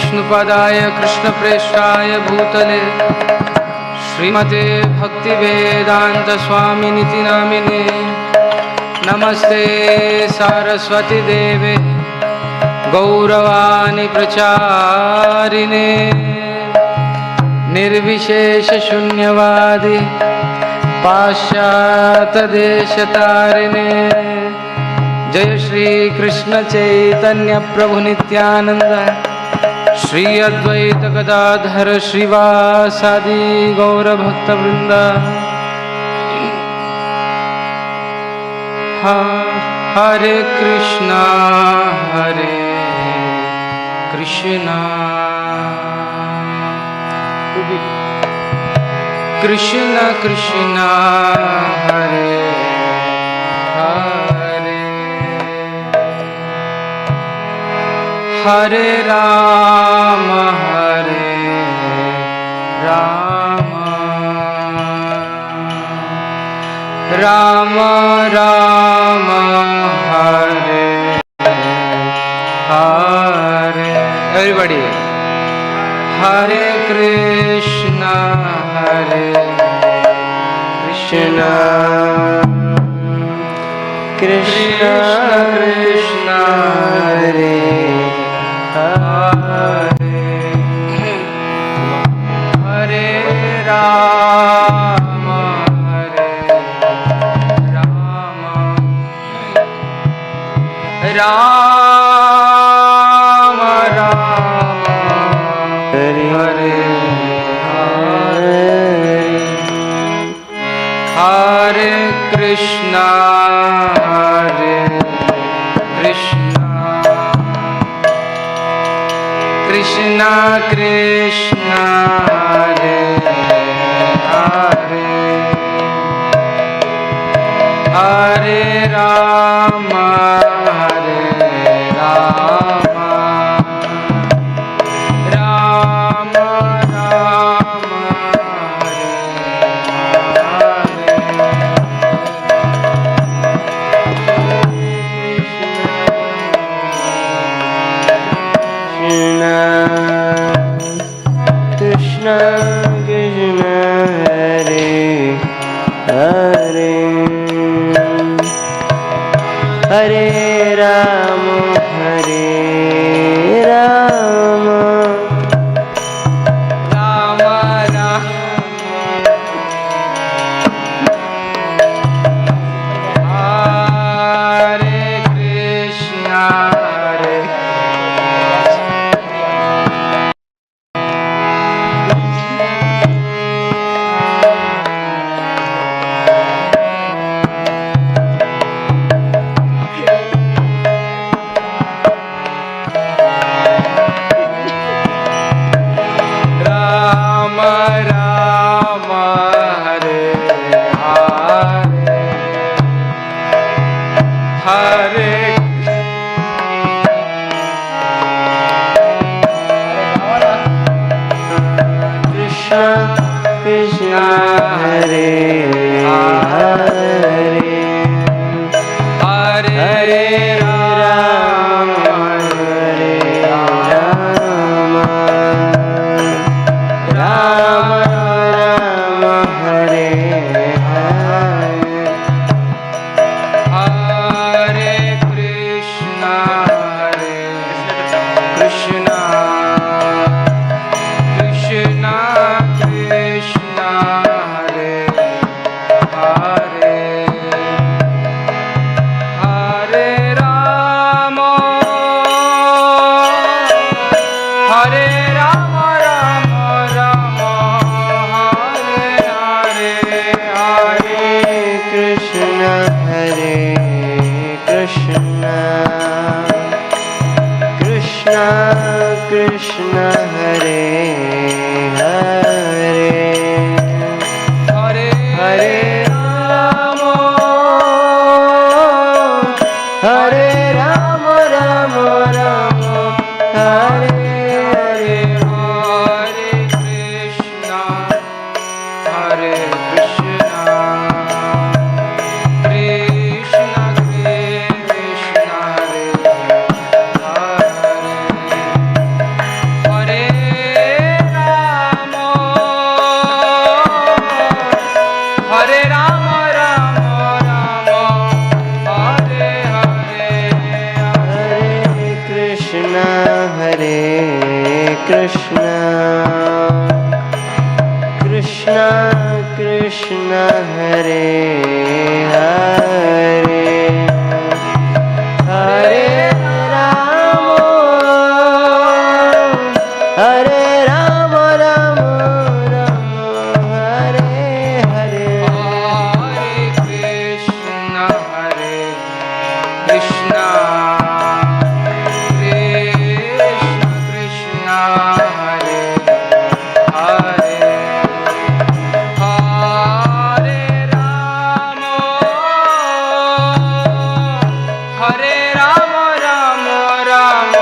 विष्णुपदाय कृष्णप्रेष्ठाय भूतले श्रीमते भक्तिवेदांत स्वामिनिति नामिने नमस्ते सारस्वती देवे गौरवाणी प्रचारिणे निर्विशेष शून्यवादी पाश्चात्य देशतारिणे जय श्री कृष्ण चैतन्य प्रभु नित्यानंद श्री अद्वैत गदाधर श्रीवासादि गौर भक्त वृंद। हरे कृष्णा कृष्णा कृष्णा हरे हरे हरे राम राम राम हरे हरे। एवरीबॉडी हरे Krishna Krishna Krishna Krishna Hare Hare Hare Ram Ram Ram Hare Hare Hare Krishna Krishna Krishna Hare Hare Hare Ram Hare Hare Hare Ram Ram Ram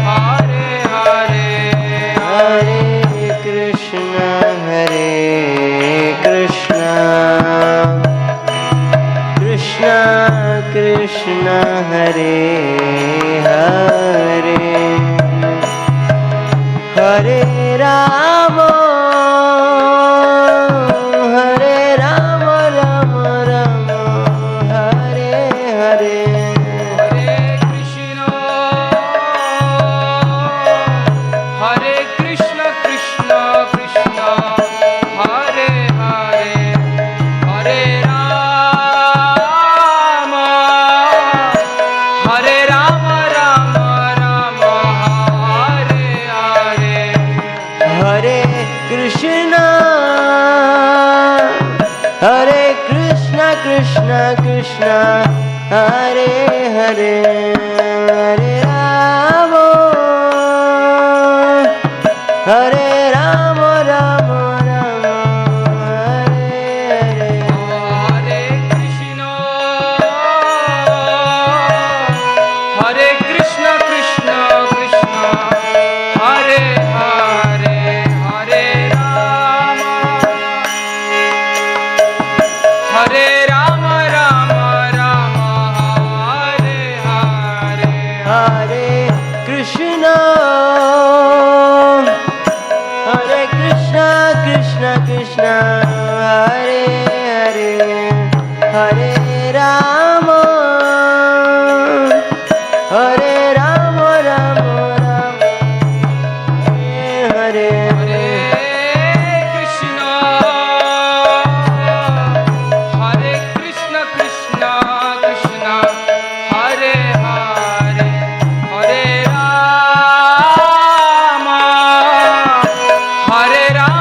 Hare Hare Hare Krishna Krishna Krishna Hare Hare Hare Ram Ram Ram Hare Hare Hare Krishna Krishna Krishna Hare Hare Hare Ram Ram Ram Hare Hare Hare Krishna Krishna Hare Hare Hare Ram Ram Ram Hare Hare Hare Krishna Krishna Hare Hare Hare Ram Ram Hare Hare Hare Krishna Krishna Hare Hare Hare Ram Ram Ram Hare Hare Krishna Krishna Hare Hare Hare Ram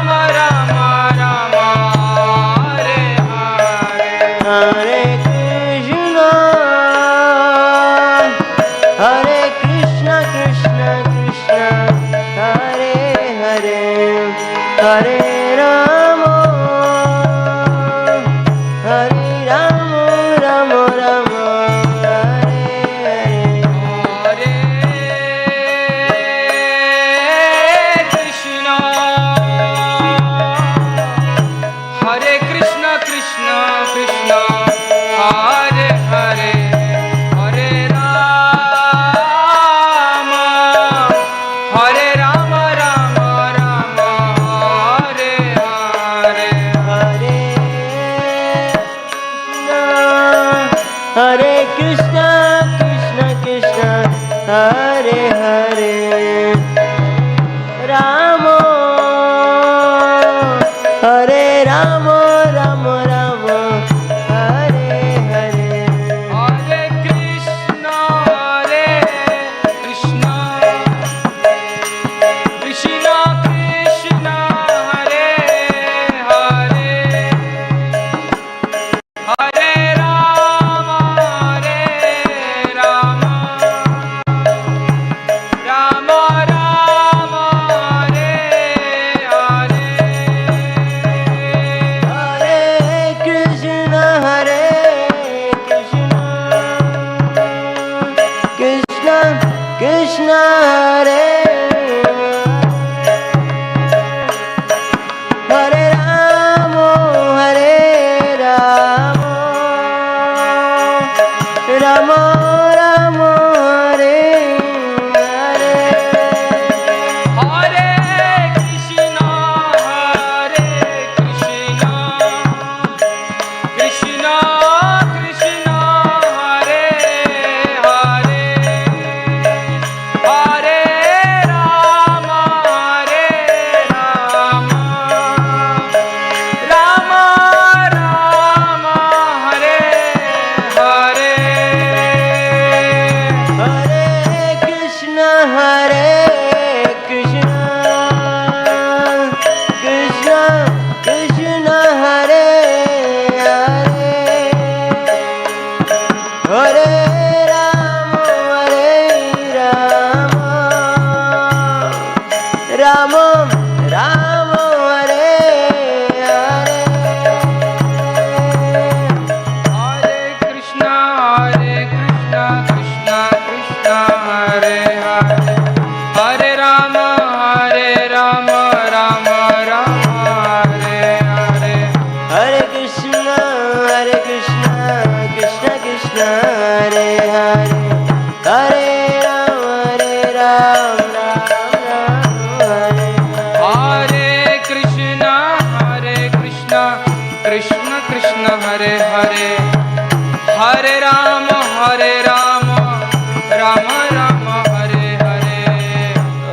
Ram Hare Hare Hare Krishna Hare Hare Hare Ram Ram Hare Hare Hare Krishna Hare Hare Hare Ram Ram Hare Hare Hare Krishna Hare Hare Ram Ram Hare Hare Hare Krishna Krishna Hare Hare Hare Ram Ram Ram Hare Hare Ram Ram Hare Hare Hare Krishna, Krishna Krishna, Hare Hare, Hare Rama, Rama Hare Hare. हरे कृष्णा कृष्णा कृष्णा हरे हरे हरे राम राम राम हरे Hare Krishna, Krishna Krishna, Hare Hare, Hare Rama, Rama Rama, Hare Hare.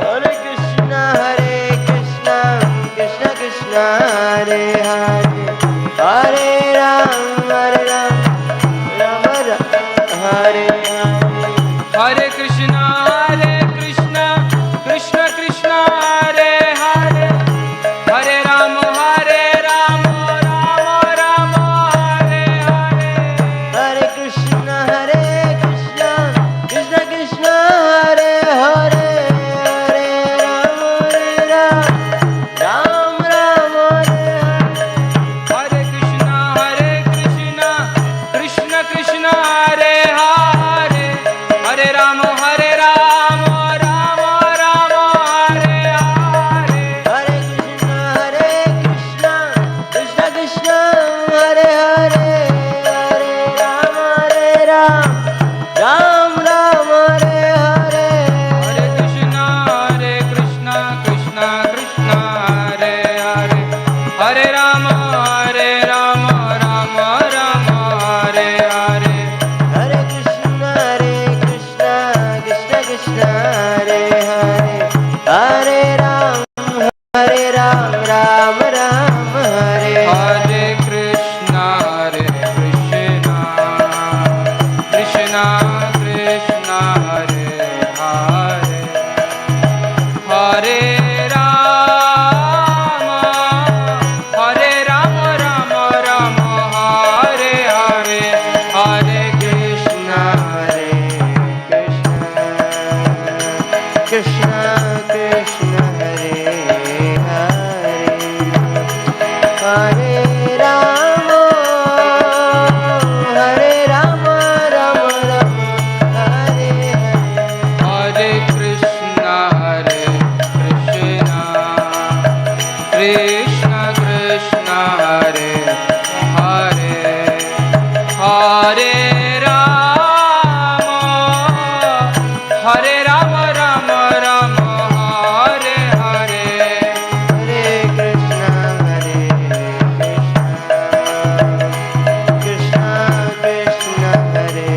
हरे Krishna Krishna Krishna Hare Hare Hare Ram Ram Ram Hare Hare Hare Krishna, Krishna Krishna, Hare Hare, Hare Rama, Rama Rama, Hare Hare. हरे Krishna Krishna Krishna Hare Hare Hare Ram Ram Ram Hare Hare Hare Krishna, Krishna Krishna, Hare Hare, Hare Rama, Rama Rama, Hare Hare. हरे Krishna Krishna Krishna Hare Hare Hare Ram Ram Ram Hare Hare Hare Krishna, Krishna Krishna, Hare Hare, Hare Rama, Rama Rama, Hare Hare. हरे कृष्णा कृष्णा कृष्णा हरे हरे हरे राम राम राम हरे Hare Krishna, Krishna Krishna Krishna, Hare Hare, Hare Rama, Rama Rama, Hare Hare, Hare Krishna, Krishna Krishna Hare Hare Hare Ram Ram Ram Hare Hare Hare Krishna, Krishna Krishna Krishna, Hare Hare, Hare Rama, Rama Rama, Hare Hare. हरे Krishna Krishna Krishna Hare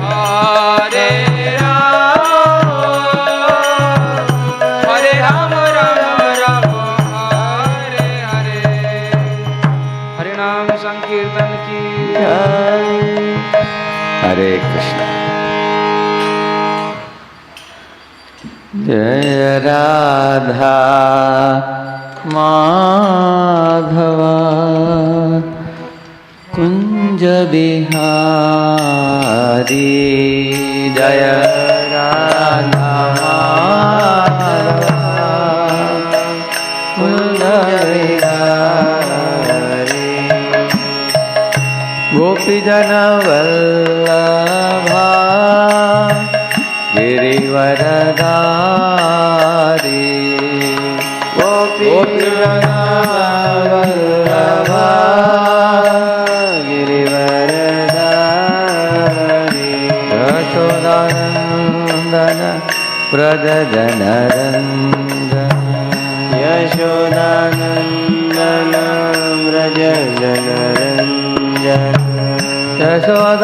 Hare Hare Rama, Rama Hare Hare. Hare Nam Sankirtan ki. हरे कृष्ण जय राधा माधवा कुंज बिहारी जय राधा माधवा कुंज बिहारी गोपी जन वल्लभा गिरिवरधारी गोपी जन वल्लभा गिरिवरधारी यशोदानंदन व्रज जनरंजन यशोदानंदन व्रज जनरंजन यशोदानंदन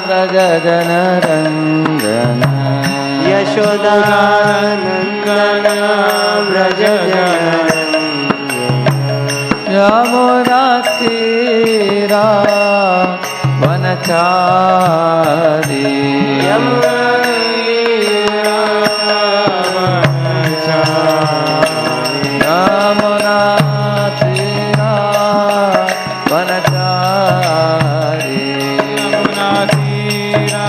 व्रज जनरंजन यशोदानंदन व्रज जनरंजन यमुना तीरा वनचारी यमुना यमुना तीरा वनचारी यमुना तीरा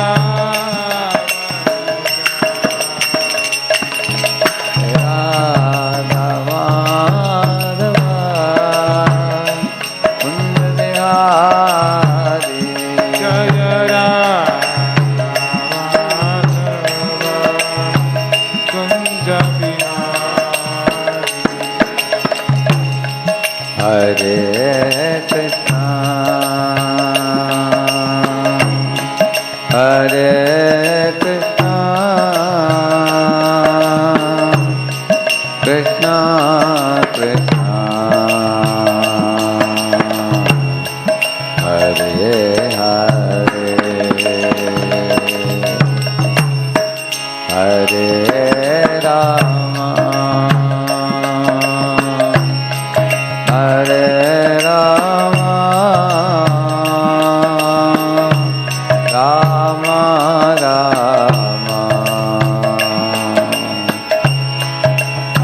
Hare Rama Hare Rama Rama Rama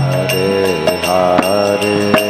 Hare Hare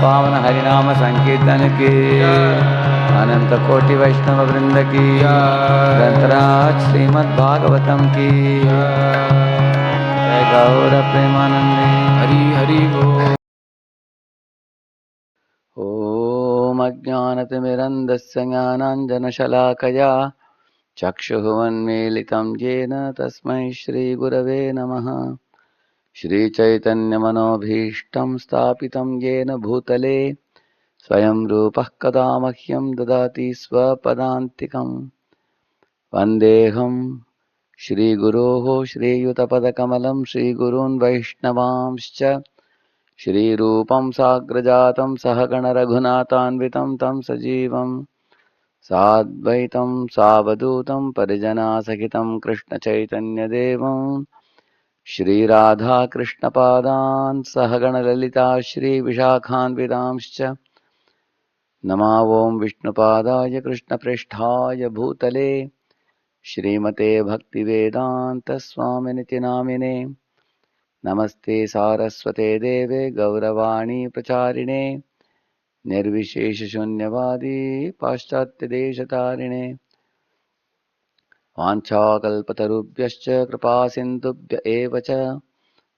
पावन हरिनाम संकीर्तन की अनंत कोटि वैष्णव वृंद की ग्रंथराज श्रीमद् भागवतम की जय गौर प्रेमानंदी। हरि हरि बोल। ॐ अज्ञानतिमिरन्धस्य ज्ञानाञ्जनशलाकया चक्षुरुन्मीलितं येन तस्मै श्रीगुरवे नमः। श्रीचैतन्यमनोभीष्टं स्थापितं येन भूतले स्वयं रूपः कदा मह्यं ददाति स्वपदान्तिकं। वन्देऽहं श्रीगुरोः श्रीयुतपदकमलं श्रीगुरून् वैष्णवांश्च श्रीरूपं साग्रजातं सहगणरघुनाथान्वितं तं सजीवं साद्वैतं सावधूतं परिजनासहितं कृष्णचैतन्यदेवं श्रीराधाकृष्णपादान् सहगणललिता श्रीविशाखान्वितांश्च नमो ॐ विष्णुपादाय कृष्णप्रेष्ठाय भूतले श्रीमते भक्तिवेदान्तस्वामिनिति नामिने नमस्ते सारस्वते देवे गौरवाणी प्रचारिणे निर्विशेषशून्यवादी पाश्चात्यदेशतारिणे वाञ्छाकल्पतरुभ्यश्च कृपासिन्धुभ्य एव च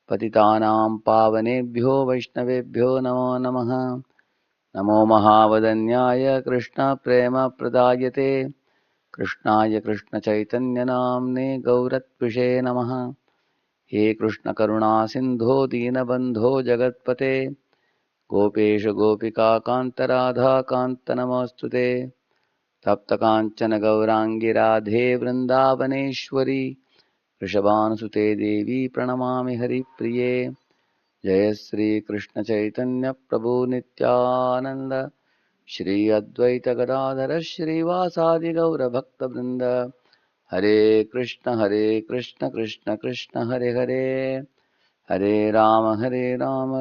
पतितानां पावनेभ्यो वैष्णवेभ्यो नमो नमः। नमो महावदन्याय कृष्णप्रेमप्रदायते कृष्णाय कृष्णचैतन्यनाम्ने गौरत्विषे नमः। हे कृष्ण करुणा सिंधो दीनबंधो जगत्पते गोपेश गोपिका कांत राधा कांत नमोस्तुते। तप्त कांचन गौरांगी राधे वृंदावनेश्वरी वृषभानुसुते देवी प्रणमामि हरिप्रिये। जय श्री कृष्ण चैतन्य प्रभु नित्यानंद श्री अद्वैत गदाधर श्रीवासादि गौर भक्तवृंद। हरे कृष्ण कृष्ण कृष्ण हरे हरे हरे राम राम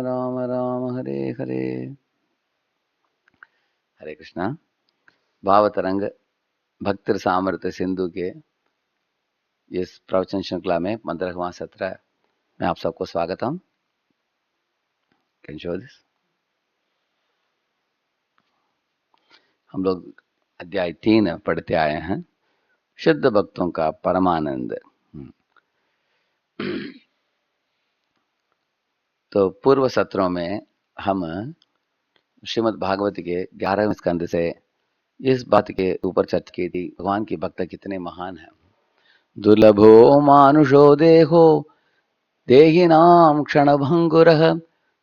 राम हरे हरे। हरे कृष्णा। भावतरंग भक्ति सामर्थ्य सिंधु के इस प्रवचन श्रृंखला में 15वां सत्र में आप सबको स्वागतम। Can show this. हम लोग अध्याय 3 पढ़ते आए हैं, शुद्ध भक्तों का परमानंद। तो पूर्व सत्रों में हम श्रीमद् भागवत के 11वें स्कंद से इस बात के ऊपर चर्चा की थी, भगवान की भक्त कितने महान हैं। दुर्लभो मानुषो देहो देहिनां क्षणभंगुरः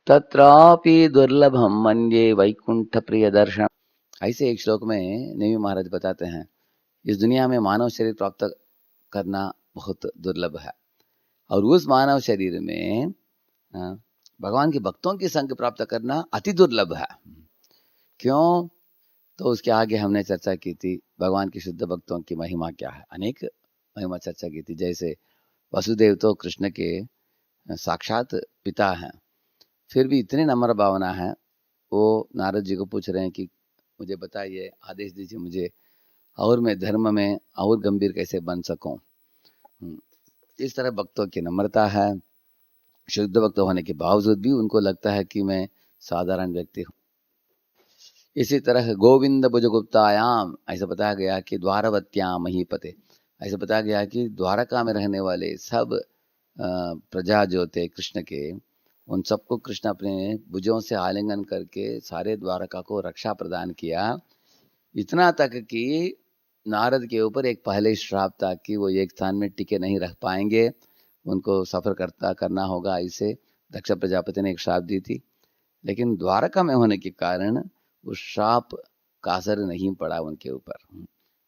तत्रापि दुर्लभम मन्ये वैकुंठ प्रिय दर्शन। ऐसे एक श्लोक में नेमी महाराज बताते हैं, इस दुनिया में मानव शरीर प्राप्त करना बहुत दुर्लभ है और उस मानव शरीर में भगवान के भक्तों की संग प्राप्त करना अति दुर्लभ है। क्यों? तो उसके आगे हमने चर्चा की थी भगवान के शुद्ध भक्तों की महिमा क्या है, अनेक महिमा चर्चा की थी। जैसे वसुदेव तो कृष्ण के साक्षात पिता हैं, फिर भी इतनी नम्र भावना है, वो नारद जी को पूछ रहे हैं कि मुझे बताइए, आदेश दीजिए मुझे, और मैं धर्म में और गंभीर कैसे बन सकूं। इस तरह भक्तों की नम्रता है। शुद्ध भक्त होने के बावजूद भी उनको लगता है कि मैं साधारण व्यक्ति हूँ। इसी तरह गोविंद भुजगुप्तायाम ऐसा बताया गया कि द्वारवत्याम महीपते, ऐसा बताया गया कि द्वारका में रहने वाले सब प्रजा जो थे कृष्ण के, उन सबको कृष्ण अपने भुजों से आलिंगन करके सारे द्वारका को रक्षा प्रदान किया। इतना तक कि नारद के ऊपर एक पहले श्राप था कि वो एक स्थान में टिके नहीं रह पाएंगे, उनको सफर करना होगा। ऐसे दक्ष प्रजापति ने एक श्राप दी थी, लेकिन द्वारका में होने के कारण उस श्राप का असर नहीं पड़ा उनके ऊपर।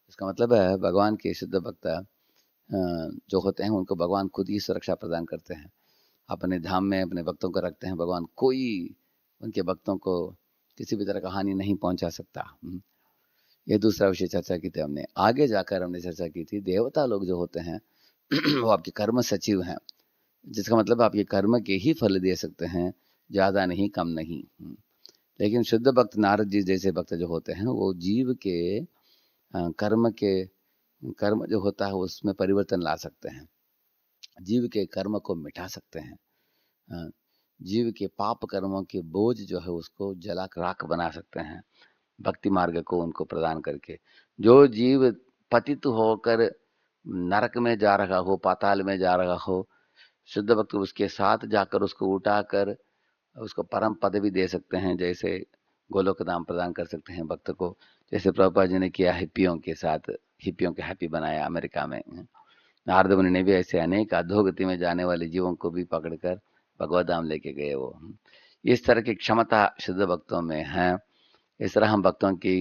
इसका मतलब है भगवान के शुद्ध भक्त जो होते हैं उनको भगवान खुद ही सुरक्षा प्रदान करते हैं, अपने धाम में अपने भक्तों को रखते हैं। भगवान कोई उनके भक्तों को किसी भी तरह का हानि नहीं पहुंचा सकता। ये दूसरा विषय चर्चा की थी हमने। आगे जाकर हमने चर्चा की थी देवता लोग जो होते हैं वो आपके कर्म सचिव हैं, जिसका मतलब आपके कर्म के ही फल दे सकते हैं, ज़्यादा नहीं कम नहीं। लेकिन शुद्ध भक्त नारद जी जैसे भक्त जो होते हैं वो जीव के कर्म जो होता है उसमें परिवर्तन ला सकते हैं, जीव के कर्म को मिटा सकते हैं। जीव के पाप कर्मों के बोझ जो है उसको जला राख बना सकते हैं, भक्ति मार्ग को उनको प्रदान करके। जो जीव पतित होकर नरक में जा रहा हो, पाताल में जा रहा हो, शुद्ध भक्त उसके साथ जाकर उसको उठाकर उसको परम पदवी दे सकते हैं, जैसे गोलोक धाम प्रदान कर सकते हैं भक्त को। जैसे प्रभुपाद जी ने किया हिप्पियों के साथ, हिप्पियों के हैप्पी बनाया अमेरिका में। नारद मुनि ने भी ऐसे अनेक अधोगति में जाने वाले जीवों को भी पकड़कर भगवत धाम लेके गए वो। इस तरह की क्षमता शुद्ध भक्तों में है। इस तरह हम भक्तों की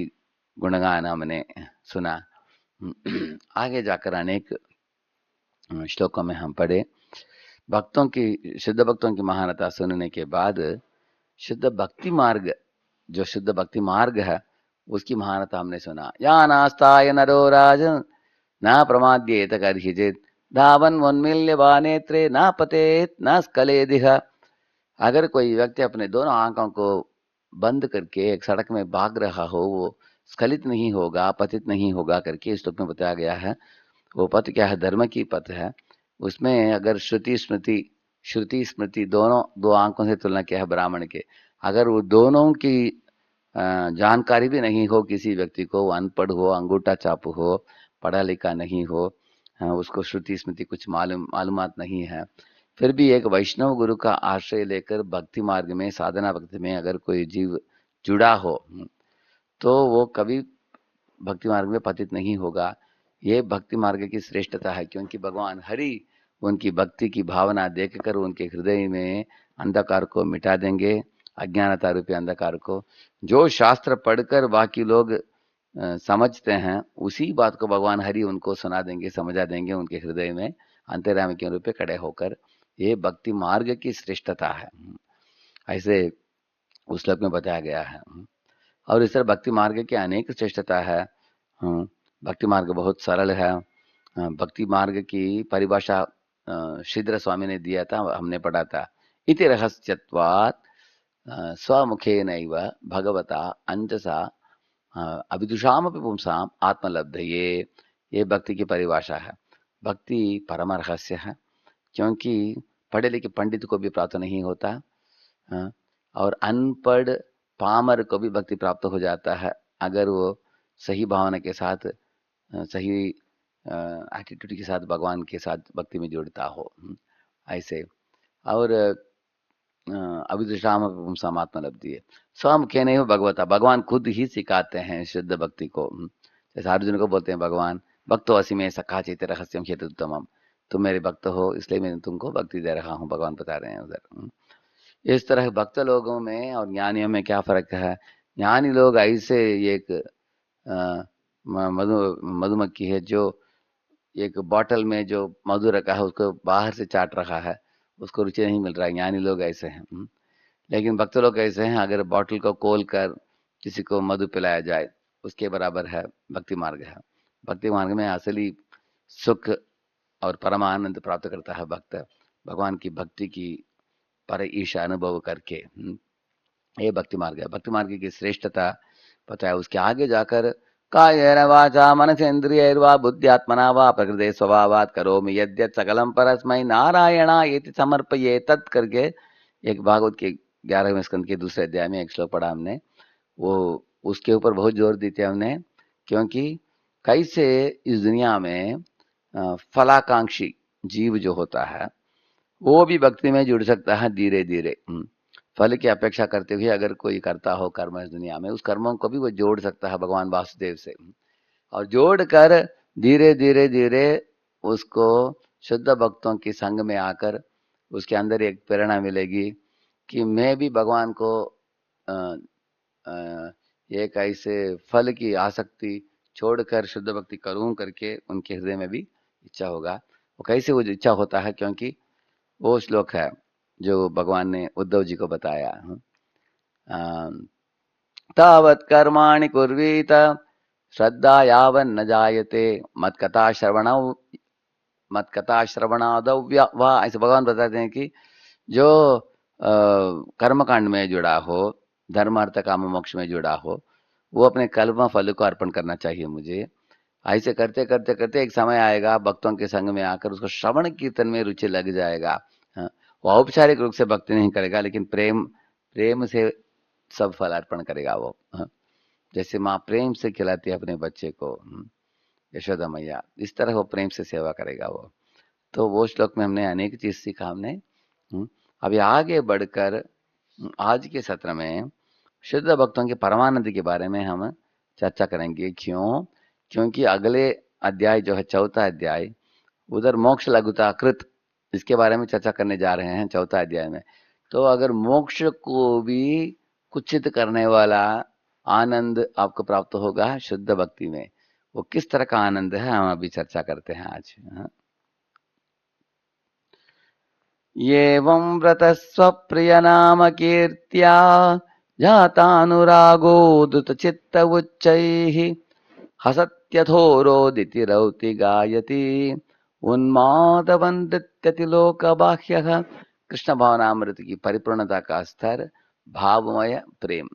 गुणगान हमने सुना। आगे जाकर अनेक श्लोकों में हम पढ़े। भक्तों की, शुद्ध भक्तों की महानता सुनने के बाद शुद्ध भक्ति मार्ग, जो शुद्ध भक्ति मार्ग है उसकी महानता हमने सुना। या नास्ताय नरो राजन न प्रमाद्येत कर्हिचित् धावन उन्मील्य नेत्रे न पतेत न स्खलेदिह। अगर कोई व्यक्ति अपने दोनों आंखों को बंद करके एक सड़क में भाग रहा हो, वो स्खलित नहीं होगा, पतित नहीं होगा करके इस श्लोक में बताया गया है। वो पथ क्या है? धर्म की पथ है। उसमें अगर श्रुति स्मृति दोनों, दो आंखों से तुलना किया है ब्राह्मण के। अगर वो दोनों की जानकारी भी नहीं हो किसी व्यक्ति को, वो अनपढ़ हो, अंगूठा चापू हो, पढ़ा लिखा नहीं हो, उसको श्रुति स्मृति कुछ मालूमात नहीं है, फिर भी एक वैष्णव गुरु का आश्रय लेकर भक्ति मार्ग में, साधना भक्ति में अगर कोई जीव जुड़ा हो तो वो कभी भक्ति मार्ग में पतित नहीं होगा। ये भक्ति मार्ग की श्रेष्ठता है, क्योंकि भगवान हरि उनकी भक्ति की भावना देखकर उनके हृदय में अंधकार को मिटा देंगे, अज्ञानता रूपी अंधकार को। जो शास्त्र पढ़कर बाकी लोग समझते हैं, उसी बात को भगवान हरि उनको सुना देंगे, समझा देंगे उनके हृदय में अंतर्यामी के रूप में खड़े होकर। ये भक्ति मार्ग की श्रेष्ठता है, ऐसे उस श्लोक में बताया गया है। और इस तरह भक्ति मार्ग की अनेक श्रेष्ठता है। भक्ति मार्ग बहुत सरल है। भक्ति मार्ग की परिभाषा श्रीधर स्वामी ने दिया था, हमने पढ़ा था। इति रहस्यत्वात् स्वमुखेनैव भगवता अंजसा अविदुषामपि पुंसाम आत्मलब्धये। ये भक्ति की परिभाषा है। भक्ति परम रहस्य है, क्योंकि पढ़े लिखे पंडित को भी प्राप्त नहीं होता, और अनपढ़ पामर को भी भक्ति प्राप्त हो जाता है अगर वो सही भावना के साथ, सही एटीट्यूड के साथ भगवान के साथ भक्ति में जुड़ता हो, ऐसे। और अविदुषाम समात्मलब्धि है। स्वमुखे नहीं हो भगवता, भगवान खुद ही सिखाते हैं शुद्ध भक्ति को। जैसे अर्जुन को बोलते हैं भगवान, भक्तो असि में सखा चेत रहस्यम हेतुत्तमम, तुम मेरे भक्त हो इसलिए मैं तुमको भक्ति दे रहा हूँ, भगवान बता रहे हैं उधर। इस तरह भक्त लोगों में और ज्ञानियों में क्या फर्क है? ज्ञानी लोग ऐसे एक मधुमक्खी है जो एक बॉटल में जो मधु रखा है उसको बाहर से चाट रहा है, उसको रुचि नहीं मिल रहा है। ज्ञानी लोग ऐसे हैं। लेकिन भक्त लोग ऐसे हैं, अगर बॉटल को खोल कर किसी को मधु पिलाया जाए उसके बराबर है भक्ति मार्ग है। भक्ति मार्ग में असली सुख और परमानंद प्राप्त करता है भक्त, भगवान की भक्ति की पर ईशा अनुभव करके। ये भक्ति मार्ग है। भक्ति मार्ग की श्रेष्ठता पता है। उसके आगे जाकर कायेन वाचा मनसेन्द्रियैर्वा बुद्ध्यात्मना वा प्रकृते स्वभावात् करोमि यद्यत् सकलं परस्मै नारायणायेति समर्पयेतत् करके एक भागवत के 11वें स्कंद के दूसरे अध्याय में एक श्लोक पढ़ा हमने। वो उसके ऊपर बहुत जोर देते हमने, क्योंकि कैसे इस दुनिया में फलाकांक्षी जीव जो होता है वो भी भक्ति में जुड़ सकता है धीरे धीरे। फल की अपेक्षा करते हुए अगर कोई करता हो कर्म इस दुनिया में, उस कर्मों को भी वो जोड़ सकता है भगवान वासुदेव से, और जोड़ कर धीरे धीरे धीरे उसको शुद्ध भक्तों की संग में आकर उसके अंदर एक प्रेरणा मिलेगी कि मैं भी भगवान को एक ऐसे फल की आसक्ति छोड़कर शुद्ध भक्ति करूं करके उनके हृदय में भी इच्छा होगा। वो कैसे वो इच्छा होता है? क्योंकि वो श्लोक है जो भगवान ने उद्धव जी को बताया, तावत् कर्माणि कुर्वीत श्रद्धा यावन् न जायते मत्कथा श्रवणादौ वा। ऐसे भगवान बताते हैं कि जो कर्मकांड में जुड़ा हो, धर्म अर्थ काम मोक्ष में जुड़ा हो, वो अपने कर्म फल को अर्पण करना चाहिए मुझे। ऐसे करते करते करते एक समय आएगा भक्तों के संग में आकर उसको श्रवण कीर्तन में रुचि लग जाएगा। वो औपचारिक रूप से भक्ति नहीं करेगा, लेकिन प्रेम प्रेम से सब फल अर्पण करेगा वो। हाँ। जैसे माँ प्रेम से खिलाती है अपने बच्चे को, यशोदा मैया, इस तरह वो प्रेम से सेवा करेगा वो। तो वो श्लोक में हमने अनेक चीज सीखा हमने। अभी आगे बढ़कर आज के सत्र में शुद्ध भक्तों के परमानंद के बारे में हम चर्चा करेंगे। क्यों? क्योंकि अगले अध्याय जो है चौथा अध्याय, उधर मोक्ष लघुता कृत, इसके बारे में चर्चा करने जा रहे हैं चौथा अध्याय में। तो अगर मोक्ष को भी कुचित करने वाला आनंद आपको प्राप्त होगा शुद्ध भक्ति में, वो किस तरह का आनंद है हम अभी चर्चा करते हैं आज। एवं व्रत स्वप्रिय नाम कीर्त्या जातानुरागोदुत चित्त उच्चैः हसत्यथोरोदिति रौति गायति उन्मादवन्दित्यति लोकबाह्यः। कृष्ण भावनामृत की परिपूर्णता का स्तर भावमय प्रेम।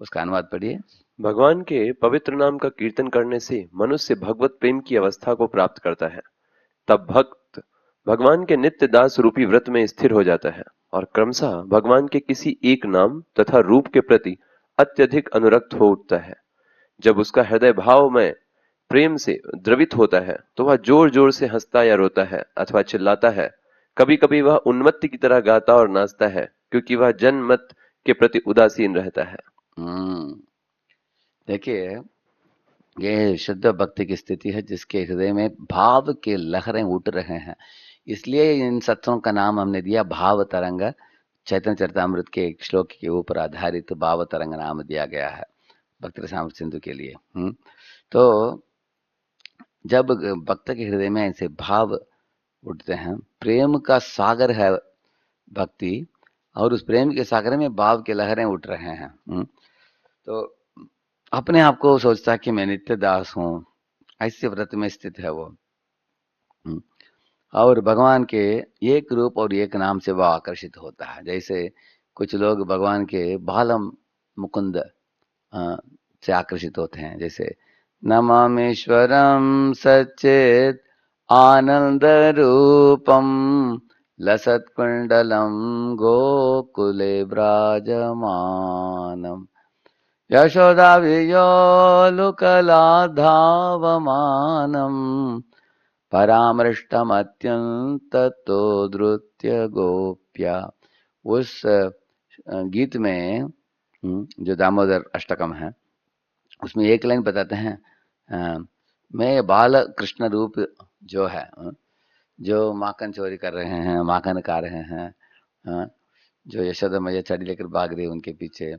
उसका अनुवाद पढ़िए। भगवान के पवित्र नाम का कीर्तन करने से मनुष्य भगवत प्रेम की अवस्था को प्राप्त करता है। तब भक्त भगवान के नित्य दास रूपी व्रत में स्थिर हो जाता है और क्रमशः भगवान के किसी एक नाम तथा रूप के प्रति अत्यधिक अनुरक्त हो उठता है। जब उसका हृदय भाव में प्रेम से द्रवित होता है तो वह जोर जोर से हंसता या रोता है अथवा चिल्लाता है। कभी कभी वह उन्मत्त की तरह गाता और नाचता है, क्योंकि वह जनमत के प्रति उदासीन रहता है। देखिए, ये शुद्ध भक्ति की स्थिति है जिसके हृदय में भाव के लहरें उठ रहे हैं। इसलिए इन सत्रों का नाम हमने दिया भाव तरंग। चैतन्य चरितामृत के एक श्लोक के ऊपर आधारित भाव तरंग नाम दिया गया है भक्ति रसामृत सिंधु के लिए। तो जब भक्त के हृदय में ऐसे भाव उठते हैं, प्रेम का सागर है भक्ति, और उस प्रेम के सागर में भाव के लहरें उठ रहे हैं, तो अपने आप को सोचता है कि मैं नित्य दास हूं, ऐसे व्रत में स्थित है वो। और भगवान के एक रूप और एक नाम से वह आकर्षित होता है। जैसे कुछ लोग भगवान के बालम मुकुंद से आकर्षित होते हैं, जैसे नमामीश्वरम सच्चित आनंद रूपम लसत्कुंडलम गोकुले ब्राजमानम यशोदा वियोलुकलाधावमानम परामृष्टमत्यंत तो धृत्य गोप्या। उस गीत में जो दामोदर अष्टकम है, उसमें एक लाइन बताते हैं, मैं बाल कृष्ण रूप जो है, जो माखन चोरी कर रहे हैं, माखन खा रहे हैं, जो यशोदा मैया चढ़ी लेकर भाग रही है उनके पीछे,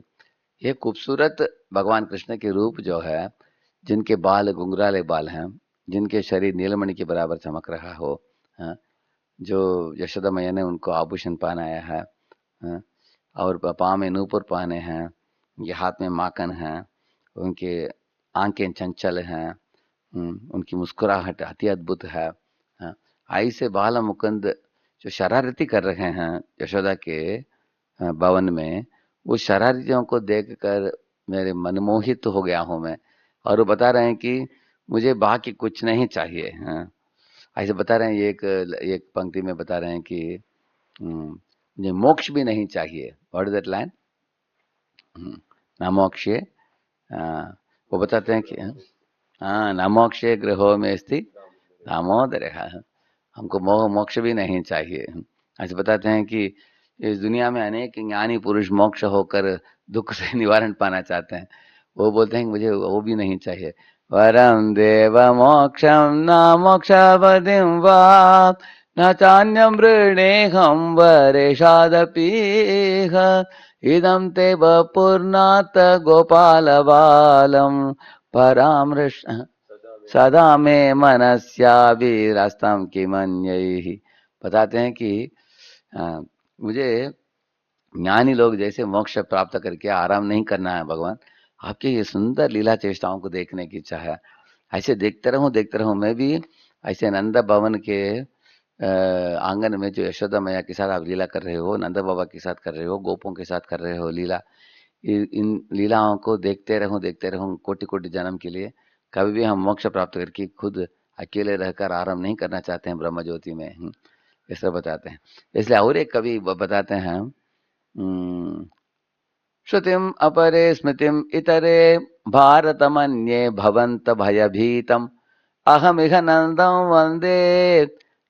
ये खूबसूरत भगवान कृष्ण के रूप जो है, जिनके बाल घुंघराले बाल हैं, जिनके शरीर नीलमणि के बराबर चमक रहा हो, जो यशोदा मैया ने उनको आभूषण पहनाया है, और पाँव में नूपुर पहने हैं, उनके हाथ में माखन है, उनके आंखें चंचल हैं, उनकी मुस्कुराहट अति अद्भुत है। ऐसे बाल मुकुंद जो शरारती कर रहे हैं यशोदा के भवन में, उस शरारतियों को देखकर मेरे मनमोहित हो गया हूं मैं। और वो बता रहे हैं कि मुझे बाकी कुछ नहीं चाहिए। ऐसे बता रहे हैं, एक पंक्ति में बता रहे हैं कि मुझे मोक्ष भी नहीं चाहिए। What is that line? ना मोक्षे, वो बताते हैं कि ना मोक्षे गृहो में स्थित दामोदर, हमको मोक्ष भी नहीं चाहिए। ऐसे बताते हैं कि इस दुनिया में अनेक ज्ञानी पुरुष मोक्ष होकर दुख से निवारण पाना चाहते हैं, वो बोलते हैं कि मुझे वो भी नहीं चाहिए। वरम देव मोक्षम न मोक्षावधिं वा न चान्यं वृणेहं वरेशादपीह इदं ते वपुर्नाथ गोपाल बालम परामृष्ट सदा में मनस्याभिरस्तम किमन्यैः। बताते हैं कि मुझे ज्ञानी लोग जैसे मोक्ष प्राप्त करके आराम नहीं करना है भगवान, आपके ये सुंदर लीला चेष्टाओं को देखने की इच्छा है। ऐसे देखते रहूं मैं भी ऐसे नंद भवन के आंगन में जो यशोदा मैया के साथ आप लीला कर रहे हो, नंद बाबा के साथ कर रहे हो, गोपों के साथ कर रहे हो लीला, इन लीलाओं को देखते रहूं कोटि कोटि जन्म के लिए। कभी भी हम मोक्ष प्राप्त करके खुद अकेले रहकर आराम नहीं करना चाहते हैं ब्रह्म ज्योति में। इस तरह बताते हैं। इसलिए और एक कवि बताते हैं, श्रुतिम अपरे स्मृतिम इतरे भारतमन्ये भवंत भयभीतम अहमिह नंदम वंदे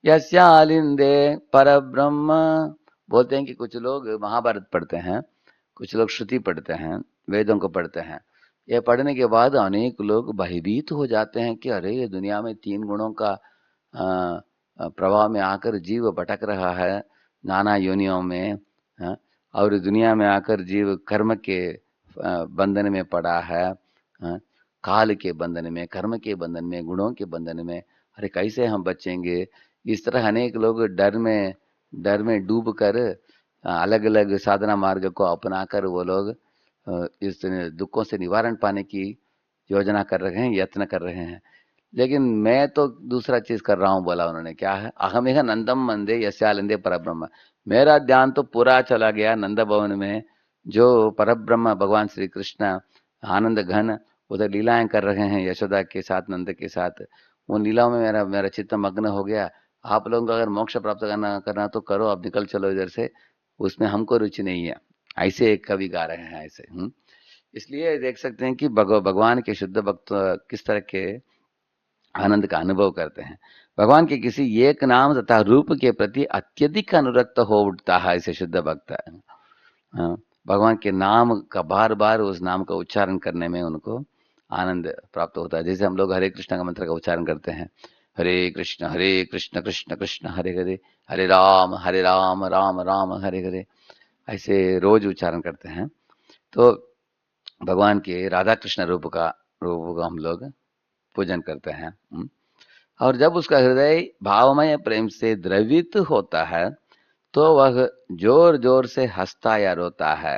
यस्यालिंदे परब्रह्म। बोलते हैं कि कुछ लोग महाभारत पढ़ते हैं, कुछ लोग श्रुति पढ़ते हैं, वेदों को पढ़ते हैं। ये पढ़ने के बाद अनेक लोग भयभीत हो जाते हैं कि अरे ये दुनिया में 3 गुणों का प्रभाव में आकर जीव भटक रहा है नाना योनियों में, और दुनिया में आकर जीव कर्म के बंधन में पड़ा है, काल के बंधन में, कर्म के बंधन में, गुणों के बंधन में। अरे कैसे हम बचेंगे? इस तरह अनेक लोग डर में डूब कर अलग अलग साधना मार्ग को अपनाकर वो लोग इस दुखों से निवारण पाने की योजना कर रहे हैं, यत्न कर रहे हैं। लेकिन मैं तो दूसरा चीज कर रहा हूँ, बोला उन्होंने। क्या है? अहमिह नंदम मंदे यस्यालिंदे परब्रह्म। मेरा ध्यान तो पूरा चला गया नंद भवन में, जो परब्रह्म भगवान श्री कृष्ण आनंद घन उधर लीलाएं कर रहे हैं यशोदा के साथ, नंद के साथ। उन लीलाओं में मेरा चित्त मग्न हो गया। आप लोगों को अगर मोक्ष प्राप्त करना तो करो, अब निकल चलो इधर से, उसमें हमको रुचि नहीं है। ऐसे एक कवि गा रहे हैं ऐसे। इसलिए देख सकते हैं कि भगवान के शुद्ध भक्त किस तरह के आनंद का अनुभव करते हैं। भगवान के किसी एक नाम तथा रूप के प्रति अत्यधिक अनुरक्त हो उठता है ऐसे शुद्ध भक्त। भगवान के नाम का बार बार उस नाम का उच्चारण करने में उनको आनंद प्राप्त होता है। जैसे हम लोग हरे कृष्ण का मंत्र का उच्चारण करते हैं, हरे कृष्ण कृष्ण कृष्ण हरे हरे, हरे राम राम राम हरे हरे, ऐसे रोज उच्चारण करते हैं। तो भगवान के राधा कृष्ण रूप का हम लोग पूजन करते हैं। और जब उसका हृदय भावमय प्रेम से द्रवित होता है तो वह जोर जोर से हंसता या रोता है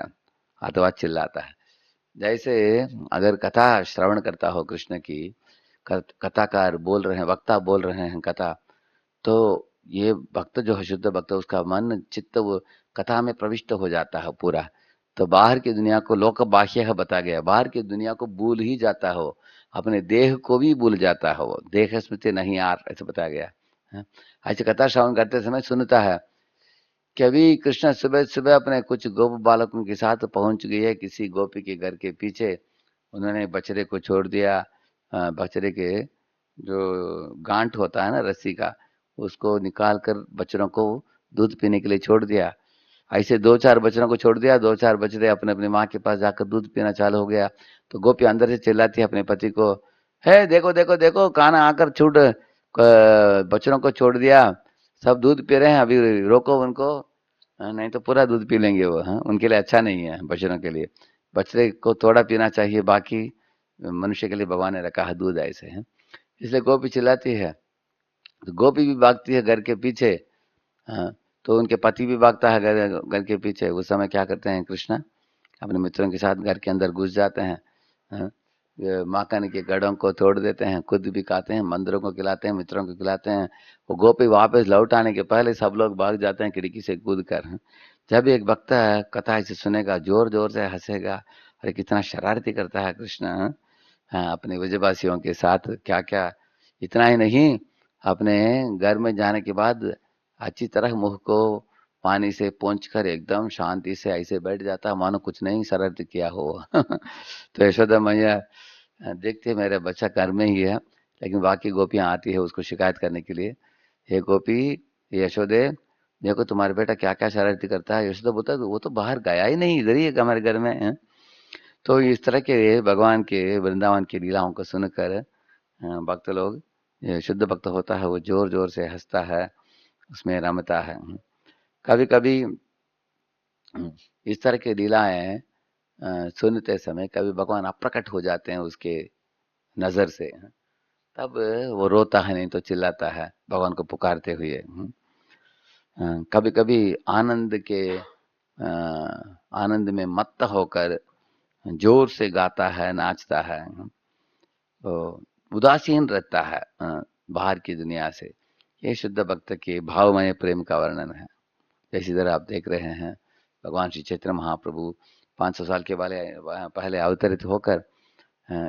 अथवा चिल्लाता है। जैसे अगर कथा श्रवण करता हो कृष्ण की, कथाकार बोल रहे हैं, वक्ता बोल रहे हैं कथा, तो ये भक्त जो है शुद्ध भक्त, उसका मन चित्त वो कथा में प्रविष्ट हो जाता है पूरा। तो बाहर की दुनिया को लोक बाह्य बता गया, बाहर की दुनिया को भूल ही जाता हो, अपने देह को भी भूल जाता हो, देह स्मृति नहीं यार, ऐसे बताया गया। ऐसे कथा श्रवण करते समय सुनता है कि अभी कृष्ण सुबह सुबह अपने कुछ गोप बालकों के साथ पहुंच गई है किसी गोपी के घर के पीछे। उन्होंने बछड़े को छोड़ दिया, बछड़े के जो गांठ होता है ना रस्सी का, उसको निकाल कर बच्चों को दूध पीने के लिए छोड़ दिया। ऐसे 2-4 बच्चों को छोड़ दिया, 2-4 बछड़े अपने अपनी माँ के पास जाकर दूध पीना चालू हो गया। तो गोपी अंदर से चिल्लाती है अपने पति को, है देखो देखो देखो, कान्हा आकर छूट बच्चों को छोड़ दिया, सब दूध पी रहे हैं, अभी रोको उनको, नहीं तो पूरा दूध पी लेंगे वो। उनके लिए अच्छा नहीं है, बछड़ों के लिए। बछड़े को थोड़ा पीना चाहिए, बाकी मनुष्य के लिए भगवान ने रखा है दूध ऐसे है। इसलिए गोपी चिल्लाती है, तो गोपी भी भागती है घर के पीछे। तो उनके पति भी भागता है घर के पीछे। उस समय क्या करते हैं कृष्ण अपने मित्रों के साथ घर के अंदर घुस जाते हैं, माखन के गढ़ों को तोड़ देते हैं, खुद भी खाते हैं, मंदिरों को खिलाते हैं, मित्रों को खिलाते हैं। वो गोपी वापस लौट आने के पहले सब लोग भाग जाते हैं खिड़की से कूद कर। जब एक भक्त कथा इसे सुनेगा जोर जोर से हंसेगा, अरे कितना शरारती करता है कृष्ण अपने ब्रजवासियों के साथ, क्या क्या। इतना ही नहीं, अपने घर में जाने के बाद अच्छी तरह मुंह को पानी से पोंछ कर एकदम शांति से ऐसे बैठ जाता है मानो कुछ नहीं शरारती किया हो। तो यशोदा मैया देखते मेरा बच्चा घर में ही है, लेकिन बाकी गोपियां आती है उसको शिकायत करने के लिए, हे गोपी यशोदे देखो तुम्हारा बेटा क्या क्या शरारती करता है। यशोदा बोलता है वो तो बाहर गया ही नहीं, इधर ही है हमारे घर में है। तो इस तरह के भगवान के वृंदावन की लीलाओं को सुनकर भक्त लोग, शुद्ध भक्त होता है वो जोर जोर से हंसता है, उसमें रमता है। कभी कभी इस तरह की लीलाएं सुनते समय कभी भगवान अप्रकट हो जाते हैं उसके नजर से, तब वो रोता है नहीं तो चिल्लाता है भगवान को पुकारते हुए। कभी कभी आनंद में मत्त होकर जोर से गाता है, नाचता है, तो उदासीन रहता है बाहर की दुनिया से। ये शुद्ध भक्त के भावमय प्रेम का वर्णन है। जैसी तरह आप देख रहे हैं भगवान श्री चैतन्य महाप्रभु 500 साल के पहले अवतरित होकर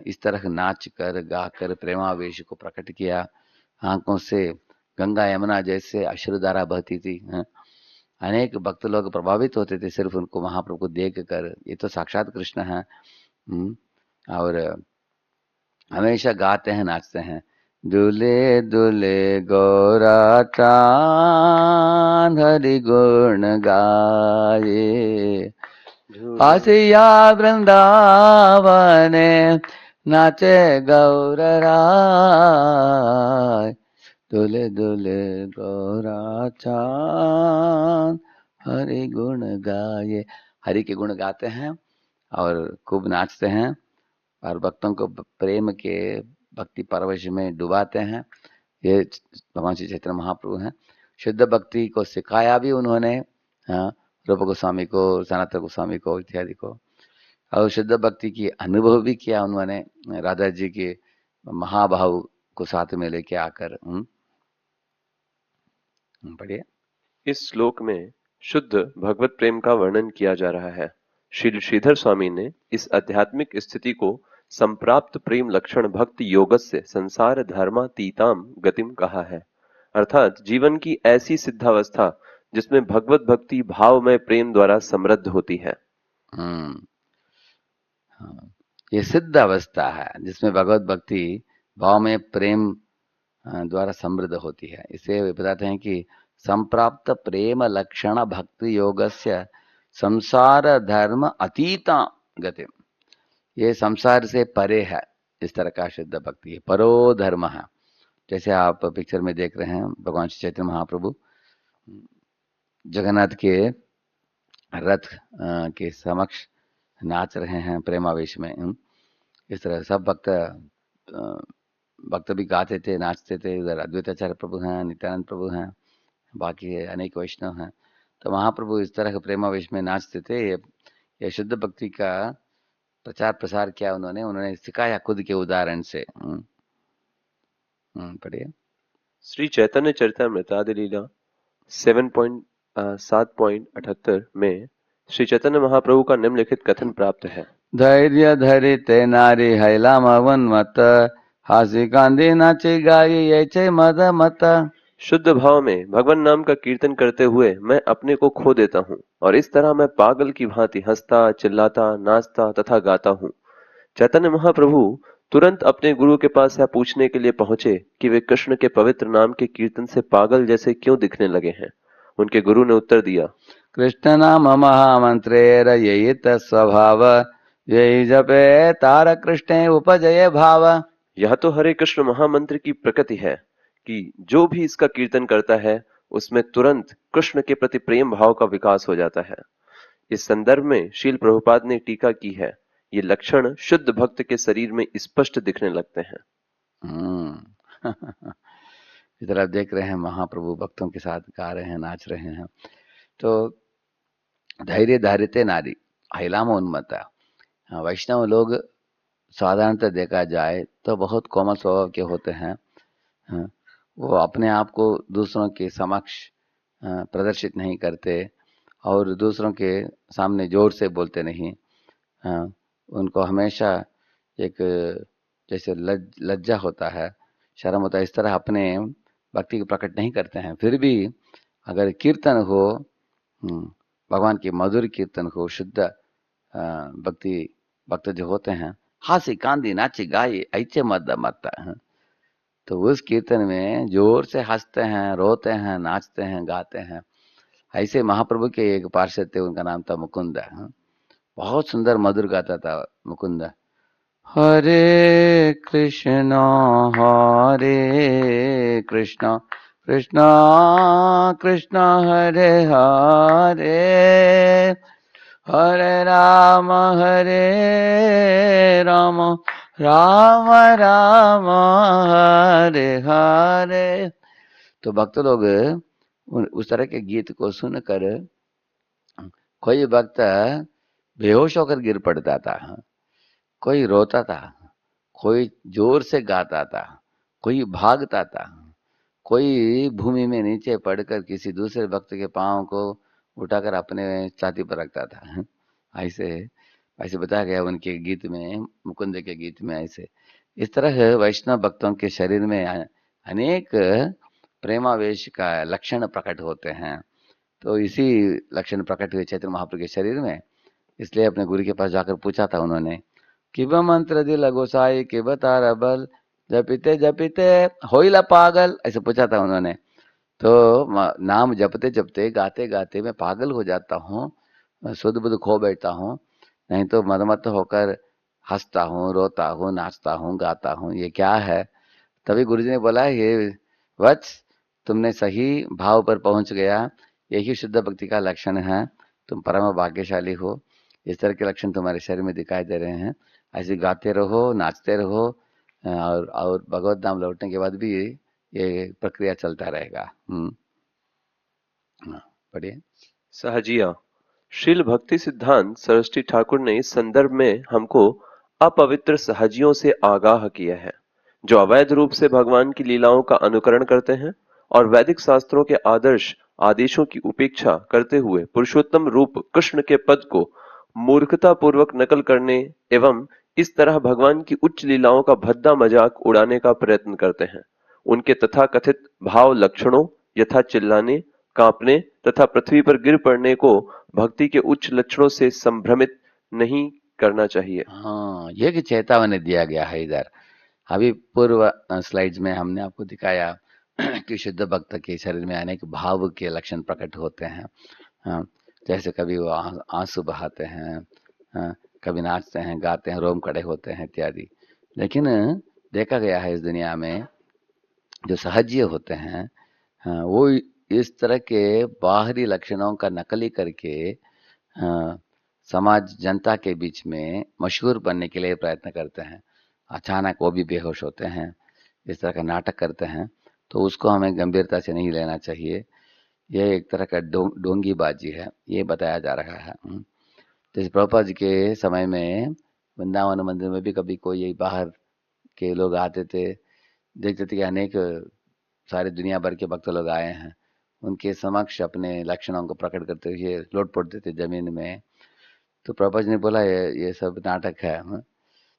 इस तरह नाच कर गा कर प्रेमावेश को प्रकट किया, आंखों से गंगा यमुना जैसे अश्रुधारा बहती थी। अनेक भक्त लोग प्रभावित होते थे सिर्फ उनको महाप्रभु को देख कर, ये तो साक्षात कृष्ण है। और हमेशा गाते हैं, नाचते हैं। दुले दुले गौरा चांद हरि गुण गाये, आसिया वृंदावने नाचे गौर राय। दुले दुले गौरा चांद हरि गुण गाये, हरि के गुण गाते हैं और खूब नाचते हैं और भक्तों को प्रेम के भक्ति परवश में डुबाते हैं। ये भगवान श्री चैतन्य महाप्रभु हैं। शुद्ध भक्ति को सिखाया भी उन्होंने, हाँ, रूप गोस्वामी को, सनातन गोस्वामी को इत्यादि को। और शुद्ध भक्ति की अनुभव भी किया उन्होंने राधा जी के महाभाव को साथ में लेके आकर। पढ़िए। इस श्लोक में शुद्ध भगवत प्रेम का वर्णन किया जा रहा है। श्री श्रीधर स्वामी ने इस आध्यात्मिक स्थिति को संप्राप्त प्रेम लक्षण भक्ति योगस्य संसार धर्मातीताम गतिम कहा है, अर्थात जीवन की ऐसी सिद्धावस्था जिसमें भगवत भक्ति भाव में प्रेम द्वारा समृद्ध होती है। ये सिद्ध अवस्था है जिसमें भगवत भक्ति भाव में प्रेम द्वारा समृद्ध होती है। इसे बताते हैं कि संप्राप्त प्रेम लक्षण भक्ति योगस्य संसार धर्म अतीता गति, ये संसार से परे है, इस तरह का शुद्ध भक्ति है, परो धर्म है। जैसे आप पिक्चर में देख रहे हैं भगवान श्री चैतन्य महाप्रभु जगन्नाथ के रथ के समक्ष नाच रहे हैं प्रेमावेश में। इस तरह सब भक्त भी गाते थे, नाचते थे। उधर अद्वैताचार्य प्रभु हैं, नित्यानंद प्रभु हैं, बाकी अनेक वैष्णव हैं। तो महाप्रभु इस तरह के प्रेमावेश में नाचते थे। ये शुद्ध भक्ति का प्रचार प्रसार किया उन्होंने सिखाया खुद के उदाहरण से। पढ़िए। श्री चैतन्य चरितामृतादि लीला 7.78 में श्री चैतन्य महाप्रभु का निम्नलिखित कथन प्राप्त है। धैर्य धरिते नारी हैला मवन मत, हासी कांदी नाची गाई ऐचे मद मत। शुद्ध भाव में भगवान नाम का कीर्तन करते हुए मैं अपने को खो देता हूँ और इस तरह मैं पागल की भांति हंसता, चिल्लाता, नाचता तथा गाता हूँ। चैतन्य महाप्रभु तुरंत अपने गुरु के पास यह पूछने के लिए पहुंचे कि वे कृष्ण के पवित्र नाम के कीर्तन से पागल जैसे क्यों दिखने लगे हैं। उनके गुरु ने उत्तर दिया, कृष्ण नाम महामंत्रेर यही स्वभाव, यही जपे तार कृष्ण उपजय भाव। यह तो हरे कृष्ण महामंत्र की प्रकृति है कि जो भी इसका कीर्तन करता है उसमें तुरंत कृष्ण के प्रति प्रेम भाव का विकास हो जाता है। इस संदर्भ में श्रील प्रभुपाद ने टीका की है, ये लक्षण शुद्ध भक्त के शरीर में स्पष्ट दिखने लगते हैं। इधर आप देख रहे हैं महाप्रभु भक्तों के साथ गा रहे हैं, नाच रहे हैं। तो धैर्य धारिते नारी हैलाम उन्मत्ता। वैष्णव लोग साधारणतः देखा जाए तो बहुत कोमल स्वभाव के होते हैं। वो अपने आप को दूसरों के समक्ष प्रदर्शित नहीं करते और दूसरों के सामने जोर से बोलते नहीं। उनको हमेशा एक जैसे लज्जा होता है, शर्म होता है, इस तरह अपने भक्ति को प्रकट नहीं करते हैं। फिर भी अगर कीर्तन हो, भगवान की मधुर कीर्तन हो, शुद्ध भक्ति भक्त जो होते हैं, हासी कांदी नाची गाई ऐचे मद मत, तो उस कीर्तन में जोर से हंसते हैं, रोते हैं, नाचते हैं, गाते हैं। ऐसे महाप्रभु के एक पार्षद थे, उनका नाम था मुकुंद। बहुत सुंदर मधुर गाता था मुकुंद। हरे कृष्ण कृष्ण कृष्ण हरे हरे, हरे राम राम राम राम हरे हरे। तो भक्त लोग उस तरह के गीत को सुनकर कोई भक्त बेहोश होकर गिर पड़ता था, कोई रोता था, कोई जोर से गाता था, कोई भागता था, कोई भूमि में नीचे पड़कर किसी दूसरे भक्त के पांव को उठाकर अपने छाती पर रखता था। ऐसे बताया गया उनके गीत में, मुकुंद के गीत में। ऐसे इस तरह वैष्णव भक्तों के शरीर में अनेक प्रेमावेश का लक्षण प्रकट होते हैं। तो इसी लक्षण प्रकट हुए चैतन्य महाप्रभु के शरीर में। इसलिए अपने गुरु के पास जाकर पूछा था उन्होंने, किब मंत्र दिल गोसाई किब तारा बल, जपिते जपिते होइला पागल, ऐसे पूछा था उन्होंने। तो नाम जपते जपते गाते गाते मैं पागल हो जाता हूँ, शुद्ध बुद्ध खो बैठता हूँ, नहीं तो मदमत होकर हंसता हूँ, रोता हूँ, नाचता हूँ, गाता हूँ, ये क्या है। तभी गुरुजी ने बोला, ये वत्स, तुमने सही भाव पर पहुंच गया, यही शुद्ध भक्ति का लक्षण है, तुम परम भाग्यशाली हो। इस तरह के लक्षण तुम्हारे शरीर में दिखाई दे रहे हैं। ऐसे गाते रहो, नाचते रहो, और भगवत धाम लौटने के बाद भी ये प्रक्रिया चलता रहेगा। हाँ, पढ़िए। सहजिया। श्रील भक्ति सिद्धांत सरस्वती ठाकुर ने इस संदर्भ में हमको अपवित्र सहजियों से आगाह किया है, जो अवैध रूप से भगवान की लीलाओं का अनुकरण करते हैं और वैदिक शास्त्रों के आदर्श आदेशों की उपेक्षा करते हुए पुरुषोत्तम रूप कृष्ण के पद को मूर्खता पूर्वक नकल करने एवं इस तरह भगवान की उच्च लीलाओं का भद्दा मजाक उड़ाने का प्रयत्न करते हैं। उनके तथाकथित भाव लक्षणों यथा चिल्लाने, कांपने तथा पृथ्वी पर गिर पड़ने को भक्ति के उच्च लक्षणों से संभ्रमित नहीं करना चाहिए। हाँ, ये कि चेतावनी दिया गया है इधर। अभी पूर्व स्लाइड्स में हमने आपको दिखाया कि शुद्ध भक्त के शरीर में अनेक भाव के लक्षण प्रकट होते हैं। हाँ, जैसे कभी वो आंसू बहाते हैं, हाँ, कभी नाचते हैं, गाते हैं, रोम खड़े होते हैं इत्यादि। लेकिन देखा गया है इस दुनिया में जो सहज्य होते हैं, हाँ, वो इस तरह के बाहरी लक्षणों का नकली करके हाँ, समाज जनता के बीच में मशहूर बनने के लिए प्रयत्न करते हैं। अचानक वो भी बेहोश होते हैं, इस तरह का नाटक करते हैं, तो उसको हमें गंभीरता से नहीं लेना चाहिए। ये एक तरह का डोंगीबाजी है, ये बताया जा रहा है। जैसे प्रभुपाद जी के समय में वृंदावन मंदिर में भी कभी कोई बाहर के लोग आते थे, देखते थे कि अनेक सारे दुनिया भर के भक्त लोग आए हैं, उनके समक्ष अपने लक्षणों को प्रकट करते हुए लोट पोड़ते थे जमीन में। तो प्रभुपाद जी ने बोला, ये सब नाटक है।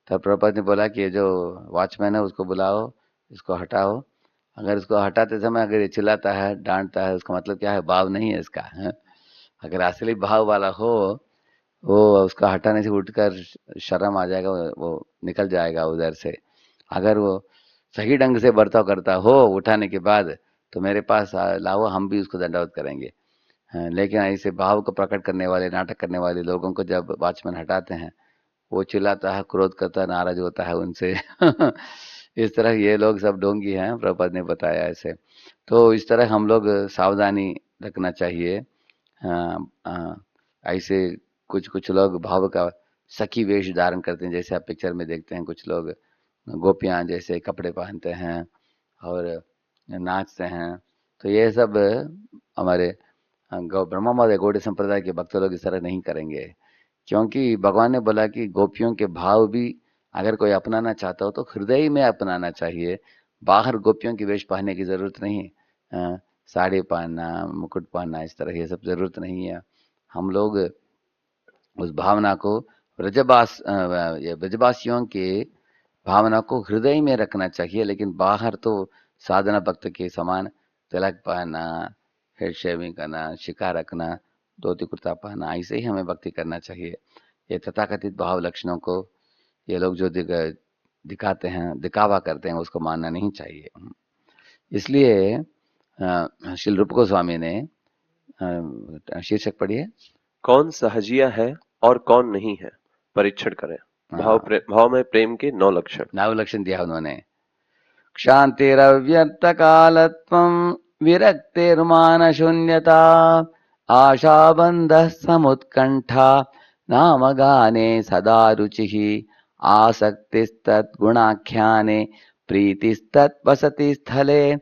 तब प्रभुपाद ने बोला कि ये जो वॉचमैन है उसको बुलाओ, इसको हटाओ। अगर इसको हटाते समय अगर ये चिल्लाता है, डांटता है, उसका मतलब क्या है, भाव नहीं है इसका। अगर असली भाव वाला हो, वो उसका हटाने से उठकर शर्म आ जाएगा, वो निकल जाएगा उधर से। अगर वो सही ढंग से बर्ताव करता हो उठाने के बाद, तो मेरे पास लाओ, हम भी उसको दंडवत करेंगे। लेकिन ऐसे भाव को प्रकट करने वाले, नाटक करने वाले लोगों को जब वॉचमैन हटाते हैं, वो चिल्लाता है, क्रोध करता है, नाराज होता है उनसे। इस तरह ये लोग सब ढोंगी हैं, प्रभुपाद ने बताया ऐसे। तो इस तरह हम लोग सावधानी रखना चाहिए। ऐसे कुछ कुछ लोग भाव का सखी वेश धारण करते हैं, जैसे आप पिक्चर में देखते हैं, कुछ लोग गोपियां जैसे कपड़े पहनते हैं और नाचते हैं। तो ये सब हमारे ब्रह्मवाद गौड़ी संप्रदाय के भक्त लोग इस तरह नहीं करेंगे, क्योंकि भगवान ने बोला कि गोपियों के भाव भी अगर कोई अपनाना चाहता हो तो हृदय में अपनाना चाहिए। बाहर गोपियों की वेश पहनने की जरूरत नहीं, साड़ी पहनना, मुकुट पहनना, इस तरह ये सब जरूरत नहीं है। हम लोग उस भावना को ब्रजवासियों के भावना को हृदय में रखना चाहिए, लेकिन बाहर तो साधना भक्त के समान तिलक पहनना, हेयर शेविंग करना, शिकार रखना, धोती कुर्ता पहनना, ऐसे ही हमें भक्ति करना चाहिए। ये तथाकथित भाव लक्षणों को ये लोग जो दिखाते हैं, दिखावा करते हैं, उसको मानना नहीं चाहिए। इसलिए श्री रूप गोस्वामी ने शीर्षक पढ़िए, कौन सहजिया है और कौन नहीं है, परीक्षण करें। भाव में प्रेम के 9 लक्षण। 9 लक्षण दिया उन्होंने। क्षांतिरव्यर्थ कालत्वं, विरक्तिर्मान शून्यता, आशाबंध समुत्कंठा, नाम गाने सदा रुचिः, आसक्तिस्तद्गुणाख्याने, प्रीतिस्तद्वसति स्थले,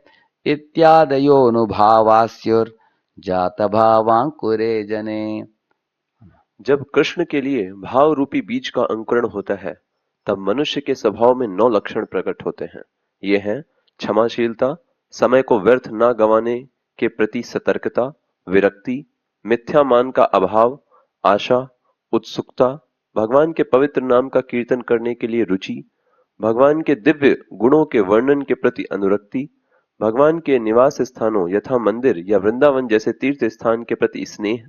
इत्यादयोनुभावास्युर्जात भावांकुरे जने। जब कृष्ण के लिए भाव रूपी बीज का अंकुरण होता है, तब मनुष्य के स्वभाव में 9 लक्षण प्रकट होते हैं। ये हैं क्षमाशीलता, समय को व्यर्थ न गंवाने के प्रति सतर्कता, विरक्ति, मिथ्या मान का अभाव, आशा, उत्सुकता, भगवान के पवित्र नाम का कीर्तन करने के लिए रुचि, भगवान के दिव्य गुणों के वर्णन के प्रति अनुरक्ति, भगवान के निवास स्थानों यथा मंदिर या वृंदावन जैसे तीर्थ स्थान के प्रति स्नेह,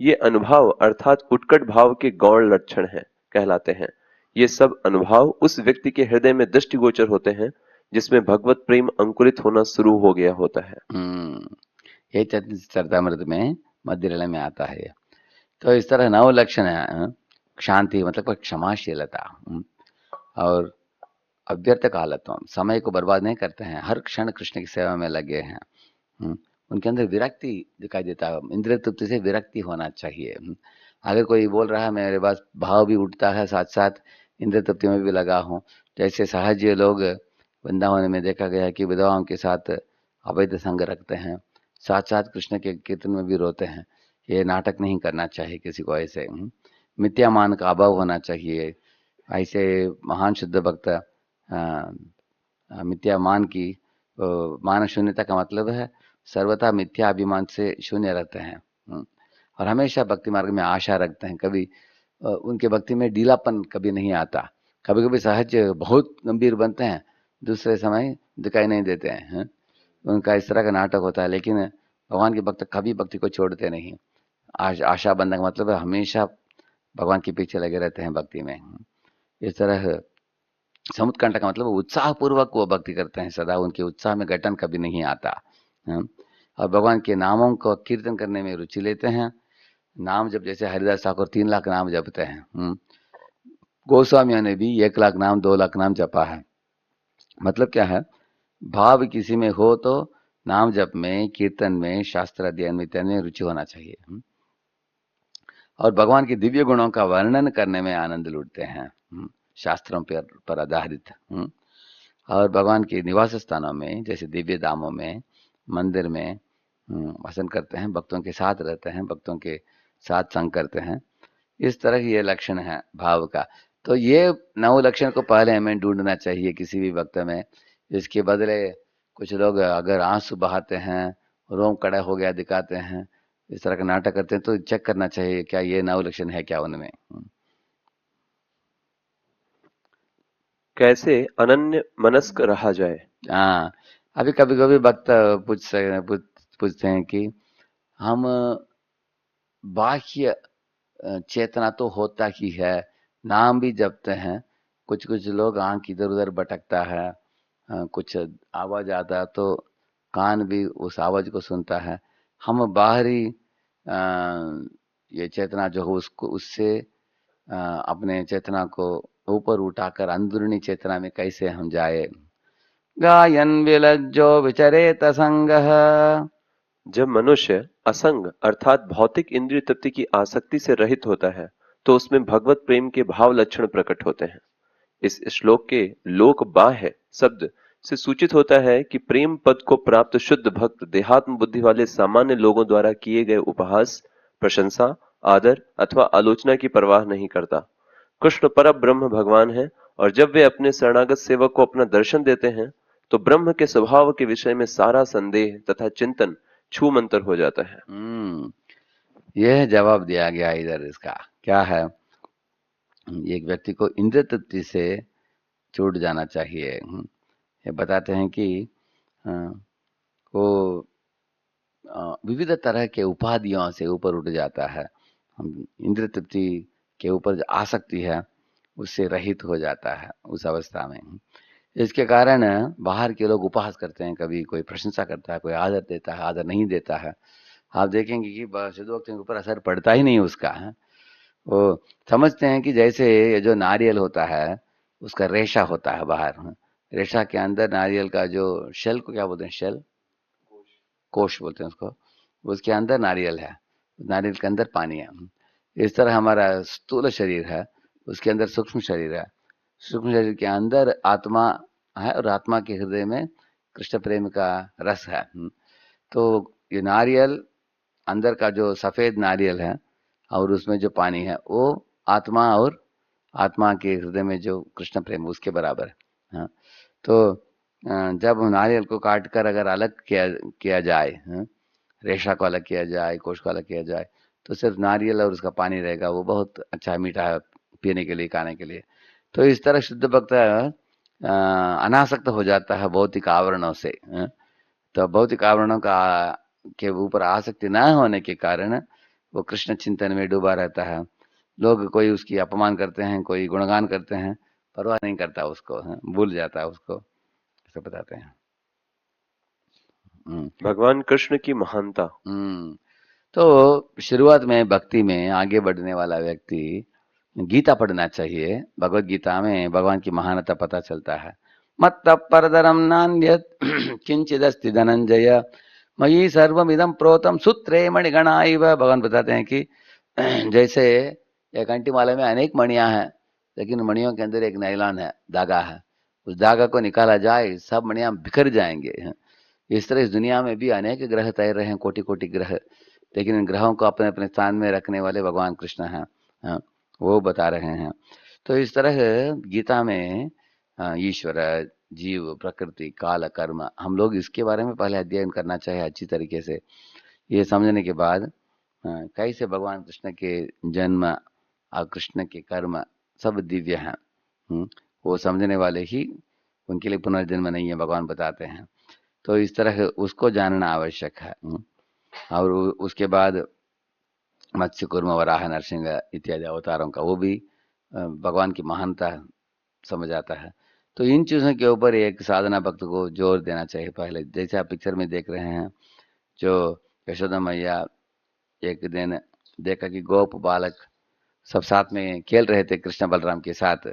ये अनुभाव अर्थात उत्कट भाव के गौण लक्षण हैं कहलाते हैं। ये सब अनुभाव उस व्यक्ति के हृदय में दृष्टिगोचर होते हैं जिसमें भगवत प्रेम अंकुरित होना शुरू हो गया होता है। ये चरितामृत में मध्य लीला में आता है। तो इस तरह 9 लक्षण है। शांति मतलब क्षमाशीलता, और अव्यर्थ कालत्व, समय को बर्बाद नहीं करते हैं, हर क्षण कृष्ण की सेवा में लगे हैं। उनके अंदर विरक्ति दिखाई देता है, इंद्रिय तृप्ति से विरक्ति होना चाहिए। अगर कोई बोल रहा है मेरे पास भाव भी उठता है, साथ साथ इंद्रिय तृप्ति में भी लगा हूँ। जैसे सहज लोग वृंदावन में देखा गया है कि विधवाओं के साथ अवैध संग रखते हैं, साथ साथ कृष्ण के कीर्तन में भी रोते हैं। ये नाटक नहीं करना चाहिए किसी को ऐसे। मिथ्यामान का अभाव होना चाहिए। ऐसे महान शुद्ध भक्त मिथ्यामान की मान शून्यता का मतलब है सर्वथा मिथ्या अभिमान से शून्य रहते हैं, और हमेशा भक्ति मार्ग में आशा रखते हैं। कभी उनके भक्ति में ढीलापन कभी नहीं आता। कभी कभी सहज बहुत गंभीर बनते हैं, दूसरे समय दिखाई नहीं देते हैं। उनका इस तरह का नाटक होता है, लेकिन भगवान के भक्त कभी भक्ति को छोड़ते नहीं। आशा बंधन का मतलब है हमेशा भगवान के पीछे लगे रहते हैं भक्ति में। इस तरह समुत्कंठ का मतलब उत्साह पूर्वक वो भक्ति करते हैं, सदा उनके उत्साह में घटन कभी नहीं आता। और भगवान के नामों को कीर्तन करने में रुचि लेते हैं। नाम जब जैसे हरिदास ठाकुर 3 लाख नाम जपते हैं, गोस्वामियों ने भी 1 लाख नाम 2 लाख नाम जपा है। मतलब क्या है, भाव किसी में हो तो नाम जप में, कीर्तन में, शास्त्र अध्ययन में रुचि होना चाहिए, और भगवान के दिव्य गुणों का वर्णन करने में आनंद लूटते हैं, शास्त्रों पर आधारित। और भगवान के निवास स्थानों में जैसे दिव्य धामों में, मंदिर में वसन करते हैं, भक्तों के साथ रहते हैं, भक्तों के साथ संग करते हैं। इस तरह ये लक्षण है भाव का। तो ये 9 लक्षण को पहले हमें ढूंढना चाहिए किसी भी भक्त में। इसके बदले कुछ लोग अगर आंसू बहाते हैं, रोम कड़ा हो गया दिखाते हैं, इस तरह का नाटक करते हैं, तो चेक करना चाहिए क्या ये 9 लक्षण है क्या उनमें। कैसे अनन्य मनस्क रहा जाए। हाँ, अभी कभी कभी भक्त पूछते हैं कि हम बाह्य चेतना तो होता ही है, नाम भी जपते हैं, कुछ कुछ लोग आंख इधर उधर भटकता है, कुछ आवाज आता है तो कान भी उस आवाज को सुनता है। हम बाहरी ये चेतना जो हो उसको उससे अपने चेतना को ऊपर उठाकर अंदरूनी चेतना में कैसे हम जाए। गायन विलज्जो विचरेत संगः। जब मनुष्य असंग अर्थात भौतिक इंद्रिय तृप्ति की आसक्ति से रहित होता है तो उसमें भगवत प्रेम के भाव लक्षण प्रकट होते हैं। इस श्लोक के लोक बाह्य शब्द से सूचित होता है कि प्रेम पद को प्राप्त शुद्ध भक्त देहात्म बुद्धि वाले सामान्य लोगों द्वारा किए गए उपहास, प्रशंसा, आदर अथवा आलोचना की परवाह नहीं करता। कृष्ण पर ब्रह्म भगवान है, और जब वे अपने शरणागत सेवक को अपना दर्शन देते हैं तो ब्रह्म के स्वभाव के विषय में सारा संदेह तथा चिंतन छूमंतर हो जाता है। यह जवाब दिया गया इधर। इसका क्या है, एक व्यक्ति को इंद्रिय तृप्ति से छूट जाना चाहिए। ये बताते हैं कि वो विविध तरह के उपाधियों से ऊपर उठ जाता है। इंद्रिय तृप्ति के ऊपर जो आसक्ति है उससे रहित हो जाता है उस अवस्था में। इसके कारण बाहर के लोग उपहास करते हैं, कभी कोई प्रशंसा करता है, कोई आदर देता है, आदर नहीं देता है। आप देखेंगे कि शुद्ध भक्तों के ऊपर असर पड़ता ही नहीं उसका है। वो समझते हैं कि जैसे ये जो नारियल होता है उसका रेशा होता है बाहर, रेशा के अंदर नारियल का जो शेल को क्या बोलते हैं, शेल, कोश बोलते हैं उसको, उसके अंदर नारियल है, नारियल के अंदर पानी है। इस तरह हमारा स्थूल शरीर है, उसके अंदर सूक्ष्म शरीर है, सूक्ष्म शरीर के अंदर आत्मा है, और आत्मा के हृदय में कृष्ण प्रेम का रस है। तो ये नारियल अंदर का जो सफेद नारियल है और उसमें जो पानी है वो आत्मा, और आत्मा के हृदय में जो कृष्ण प्रेम उसके बराबर है। तो जब नारियल को काट कर अगर अलग किया जाए, रेशा को अलग किया जाए, कोश को अलग किया जाए, तो सिर्फ नारियल और उसका पानी रहेगा, वो बहुत अच्छा मीठा है पीने के लिए, खाने के लिए। तो इस तरह शुद्ध भक्त अनासक्त हो जाता है भौतिक आवरणों से, तो भौतिक आवरणों का के ऊपर आसक्ति न होने के कारण वो कृष्ण चिंतन में डूबा रहता है। लोग कोई उसकी अपमान करते हैं, कोई गुणगान करते हैं, परवाह नहीं करता उसको, भूल जाता है उसको, ऐसा बताते हैं। भगवान कृष्ण की महानता। तो शुरुआत में भक्ति में आगे बढ़ने वाला व्यक्ति गीता पढ़ना चाहिए। भगवत गीता में भगवान की महानता पता चलता है। मत्त परदरम नान्यत् किंचिदस्ति धनंजय मयि सर्वमिदं प्रोतम सूत्रे मणिगणा इव। भगवान बताते हैं कि जैसे एक अंटी माला में अनेक मणियां हैं, लेकिन मणियों के अंदर एक नायलॉन है, धागा है, उस धागा को निकाला जाए सब मणियां बिखर जाएंगे। इस तरह इस दुनिया में भी अनेक ग्रह तैर रहे हैं, कोटि कोटि ग्रह, लेकिन इन ग्रहों को अपने अपने स्थान में रखने वाले भगवान कृष्ण हैं, वो बता रहे हैं। तो इस तरह गीता में ईश्वर, जीव, प्रकृति, काल, कर्म, हम लोग इसके बारे में पहले अध्ययन करना चाहिए अच्छी तरीके से। ये समझने के बाद कैसे भगवान कृष्ण के जन्म और कृष्ण के कर्म सब दिव्य हैं, वो समझने वाले ही, उनके लिए पुनर्जन्म नहीं है, भगवान बताते हैं। तो इस तरह उसको जानना आवश्यक है। और उसके बाद मत्स्य, कूर्म, वराह, नरसिंह इत्यादि अवतारों का वो भी भगवान की महानता समझ आता है। तो इन चीज़ों के ऊपर एक साधना भक्त को जोर देना चाहिए पहले। जैसे आप पिक्चर में देख रहे हैं, जो यशोदा मैया एक दिन देखा कि गोप बालक सब साथ में खेल रहे थे कृष्ण बलराम के साथ।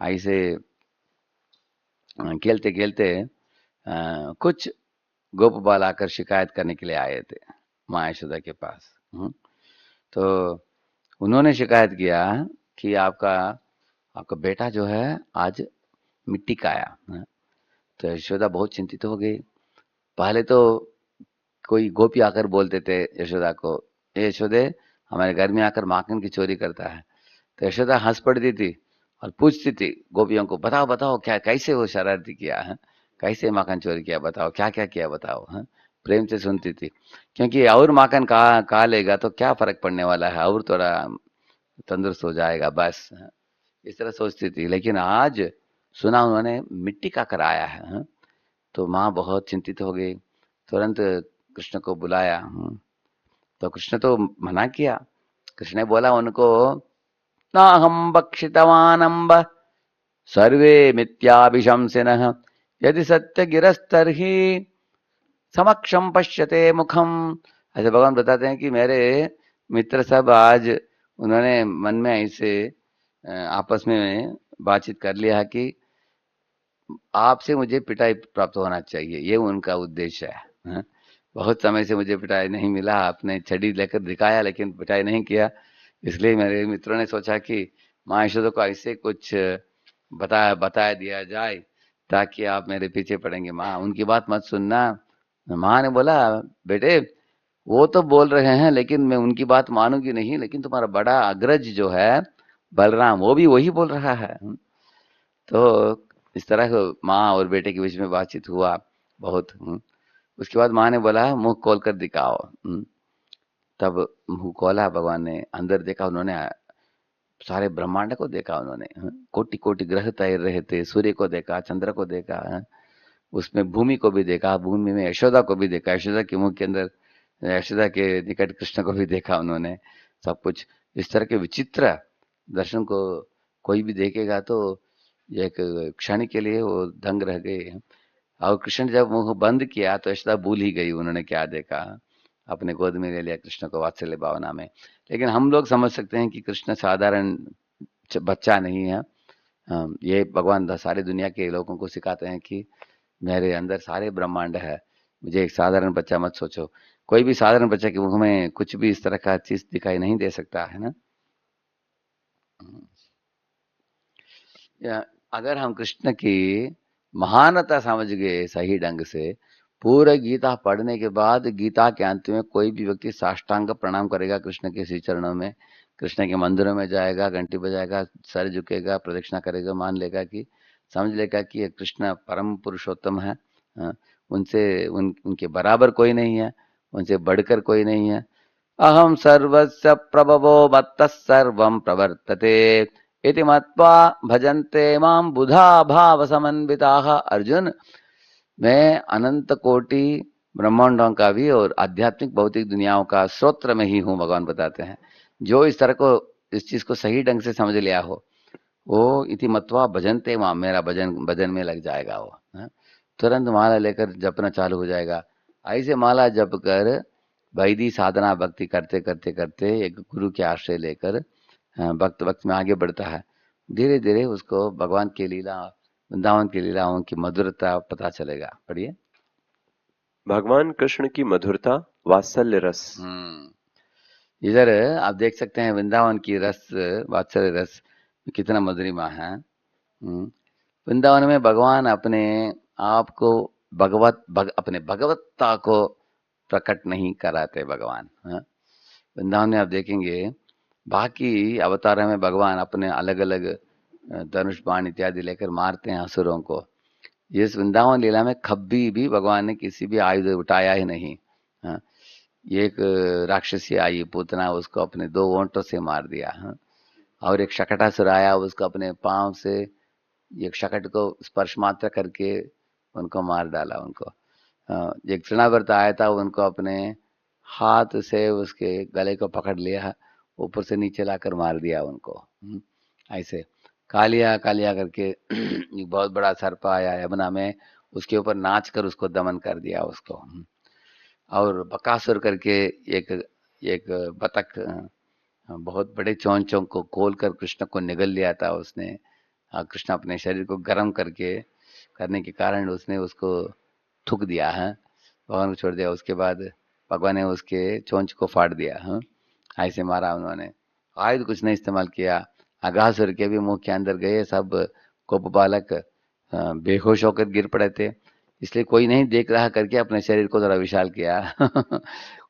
ऐसे खेलते खेलते कुछ गोप बाल आकर शिकायत करने के लिए आए थे माँ यशोदा के पास। तो उन्होंने शिकायत किया कि आपका बेटा जो है आज मिट्टी का आया। तो यशोदा बहुत चिंतित हो गई। पहले तो कोई गोपी आकर बोलते थे यशोदा को, ए यशोदे, हमारे घर में आकर माखन की चोरी करता है। तो यशोदा हंस पड़ती थी और पूछती थी गोपियों को, बताओ बताओ क्या, कैसे वो शरारती किया है, कैसे माखन चोरी किया, बताओ क्या क्या किया, बताओ। प्रेम से सुनती थी, क्योंकि और माखन खा लेगा तो क्या फर्क पड़ने वाला है, और थोड़ा तंदुरुस्त हो जाएगा बस, इस तरह सोचती थी। लेकिन आज सुना उन्होंने मिट्टी का कराया है, तो माँ बहुत चिंतित हो गई। तुरंत कृष्ण को बुलाया। तो कृष्ण तो मना किया। कृष्ण ने बोला उनको, ना हम बक्षितवान अम्ब सर्वे मिथ्याभिशंसिनः यदि सत्य गिरस्तर्हि समक्षम पश्यते मुखम। ऐसे भगवान बताते हैं कि मेरे मित्र सब आज उन्होंने मन में ऐसे आपस में बातचीत कर लिया कि आपसे मुझे पिटाई प्राप्त होना चाहिए, ये उनका उद्देश्य है। बहुत समय से मुझे पिटाई नहीं मिला, आपने छड़ी लेकर दिखाया लेकिन पिटाई नहीं किया, इसलिए मेरे मित्रों ने सोचा कि माँ यशोदा को ऐसे कुछ बता दिया जाए ताकि आप मेरे पीछे पड़ेंगे। माँ उनकी बात मत सुनना। माँ ने बोला, बेटे वो तो बोल रहे हैं लेकिन मैं उनकी बात मानूंगी नहीं, लेकिन तुम्हारा बड़ा अग्रज जो है बलराम, वो भी वही बोल रहा है। तो इस तरह माँ और बेटे के बीच में बातचीत हुआ बहुत। उसके बाद माँ ने बोला मुंह खोल कर दिखाओ। तब मुंह खोला, भगवान ने अंदर देखा, उन्होंने सारे ब्रह्मांड को देखा, उन्होंने कोटि कोटि ग्रह तैर रहे थे, सूर्य को देखा, चंद्र को देखा, उसमें भूमि को भी देखा, भूमि में यशोदा को भी देखा, यशोदा के मुंह के अंदर यशोदा के निकट कृष्ण को भी देखा उन्होंने। सब कुछ इस तरह के विचित्र दर्शन को कोई भी देखेगा तो एक क्षण के लिए वो दंग रह गए। और कृष्ण जब मुंह बंद किया तो यशोदा भूल ही गई उन्होंने क्या देखा, अपने गोद में ले लिया कृष्ण को वात्सल्य भावना में। लेकिन हम लोग समझ सकते हैं कि कृष्ण साधारण बच्चा नहीं है। ये भगवान सारी दुनिया के लोगों को सिखाते हैं कि मेरे अंदर सारे ब्रह्मांड है, मुझे एक साधारण बच्चा मत सोचो। कोई भी साधारण बच्चा के मुख में कुछ भी इस तरह का चीज दिखाई नहीं दे सकता है ना। अगर हम कृष्ण की महानता समझ गए सही ढंग से, पूरा गीता पढ़ने के बाद गीता के अंत में कोई भी व्यक्ति साष्टांग प्रणाम करेगा कृष्ण के श्री चरणों में, कृष्ण के मंदिरों में जाएगा, घंटी बजाएगा, सर झुकेगा, प्रदक्षिणा करेगा, मान लेगा कि, समझ लेगा कि ये कृष्ण परम पुरुषोत्तम है, उनके बराबर कोई नहीं है, उनसे बढ़कर कोई नहीं है। अहम सर्वस्य प्रभवो मत्तः सर्वं प्रवर्तते इति मत्वा भजन्ते मां बुधा भाव समन्विताः। अर्जुन, मैं अनंत कोटि ब्रह्मांडों का भी और आध्यात्मिक भौतिक दुनियाओं का स्रोत्र में ही हूँ, भगवान बताते हैं। जो इस तरह को इस चीज को सही ढंग से समझ लिया हो, वो इति मत्वा भजनते मां, मेरा भजन भजन में लग जाएगा वो, हाँ? तुरंत माला लेकर जपना चालू हो जाएगा। ऐसे माला जप कर वैदिक साधना भक्ति करते करते करते एक गुरु के आश्रय लेकर भक्त भक्त में आगे बढ़ता है। धीरे धीरे उसको भगवान की लीला, वृंदावन की लीलाओं की मधुरता पता चलेगा। पढ़िए। भगवान कृष्ण की मधुरता, वात्सल्य रस। इधर आप देख सकते हैं वृंदावन की रस, वात्सल्य रस कितना मधुरिमा है। वृंदावन में भगवान अपने आप को अपने भगवत्ता को प्रकट नहीं कराते भगवान, हाँ? वृंदावन में आप देखेंगे बाकी अवतारों में भगवान अपने अलग अलग धनुष बाण इत्यादि लेकर मारते हैं असुरों को। इस वृंदावन लीला में कभी भी भगवान ने किसी भी आयुध उठाया ही नहीं, हाँ? एक राक्षसी आई पूतना, उसको अपने 2 ओंठों से मार दिया, हाँ? और एक शकटासुर आया, उसको अपने पांव से एक शकट को स्पर्श मात्र करके उनको मार डाला उनको। एक तृणावर्त आया था, उनको अपने हाथ से उसके गले को पकड़ लिया, ऊपर से नीचे लाकर मार दिया उनको। ऐसे कालिया कालिया करके एक बहुत बड़ा सर्प आया यमुना में, उसके ऊपर नाच कर उसको दमन कर दिया उसको। और बकासुर करके एक बतख बहुत बड़े चोंचों को खोलकर कृष्ण को निगल लिया था उसने। कृष्ण अपने शरीर को गर्म करने के कारण उसने उसको थूक दिया है, भगवान को छोड़ दिया। उसके बाद भगवान ने उसके चोंच को फाड़ दिया, हाँ? ऐसे मारा उन्होंने, आयुध कुछ नहीं इस्तेमाल किया। अगासुर के भी मुंह के अंदर गए, सब गोप बालक बेहोश होकर गिर पड़े थे, इसलिए कोई नहीं देख रहा करके अपने शरीर को थोड़ा विशाल किया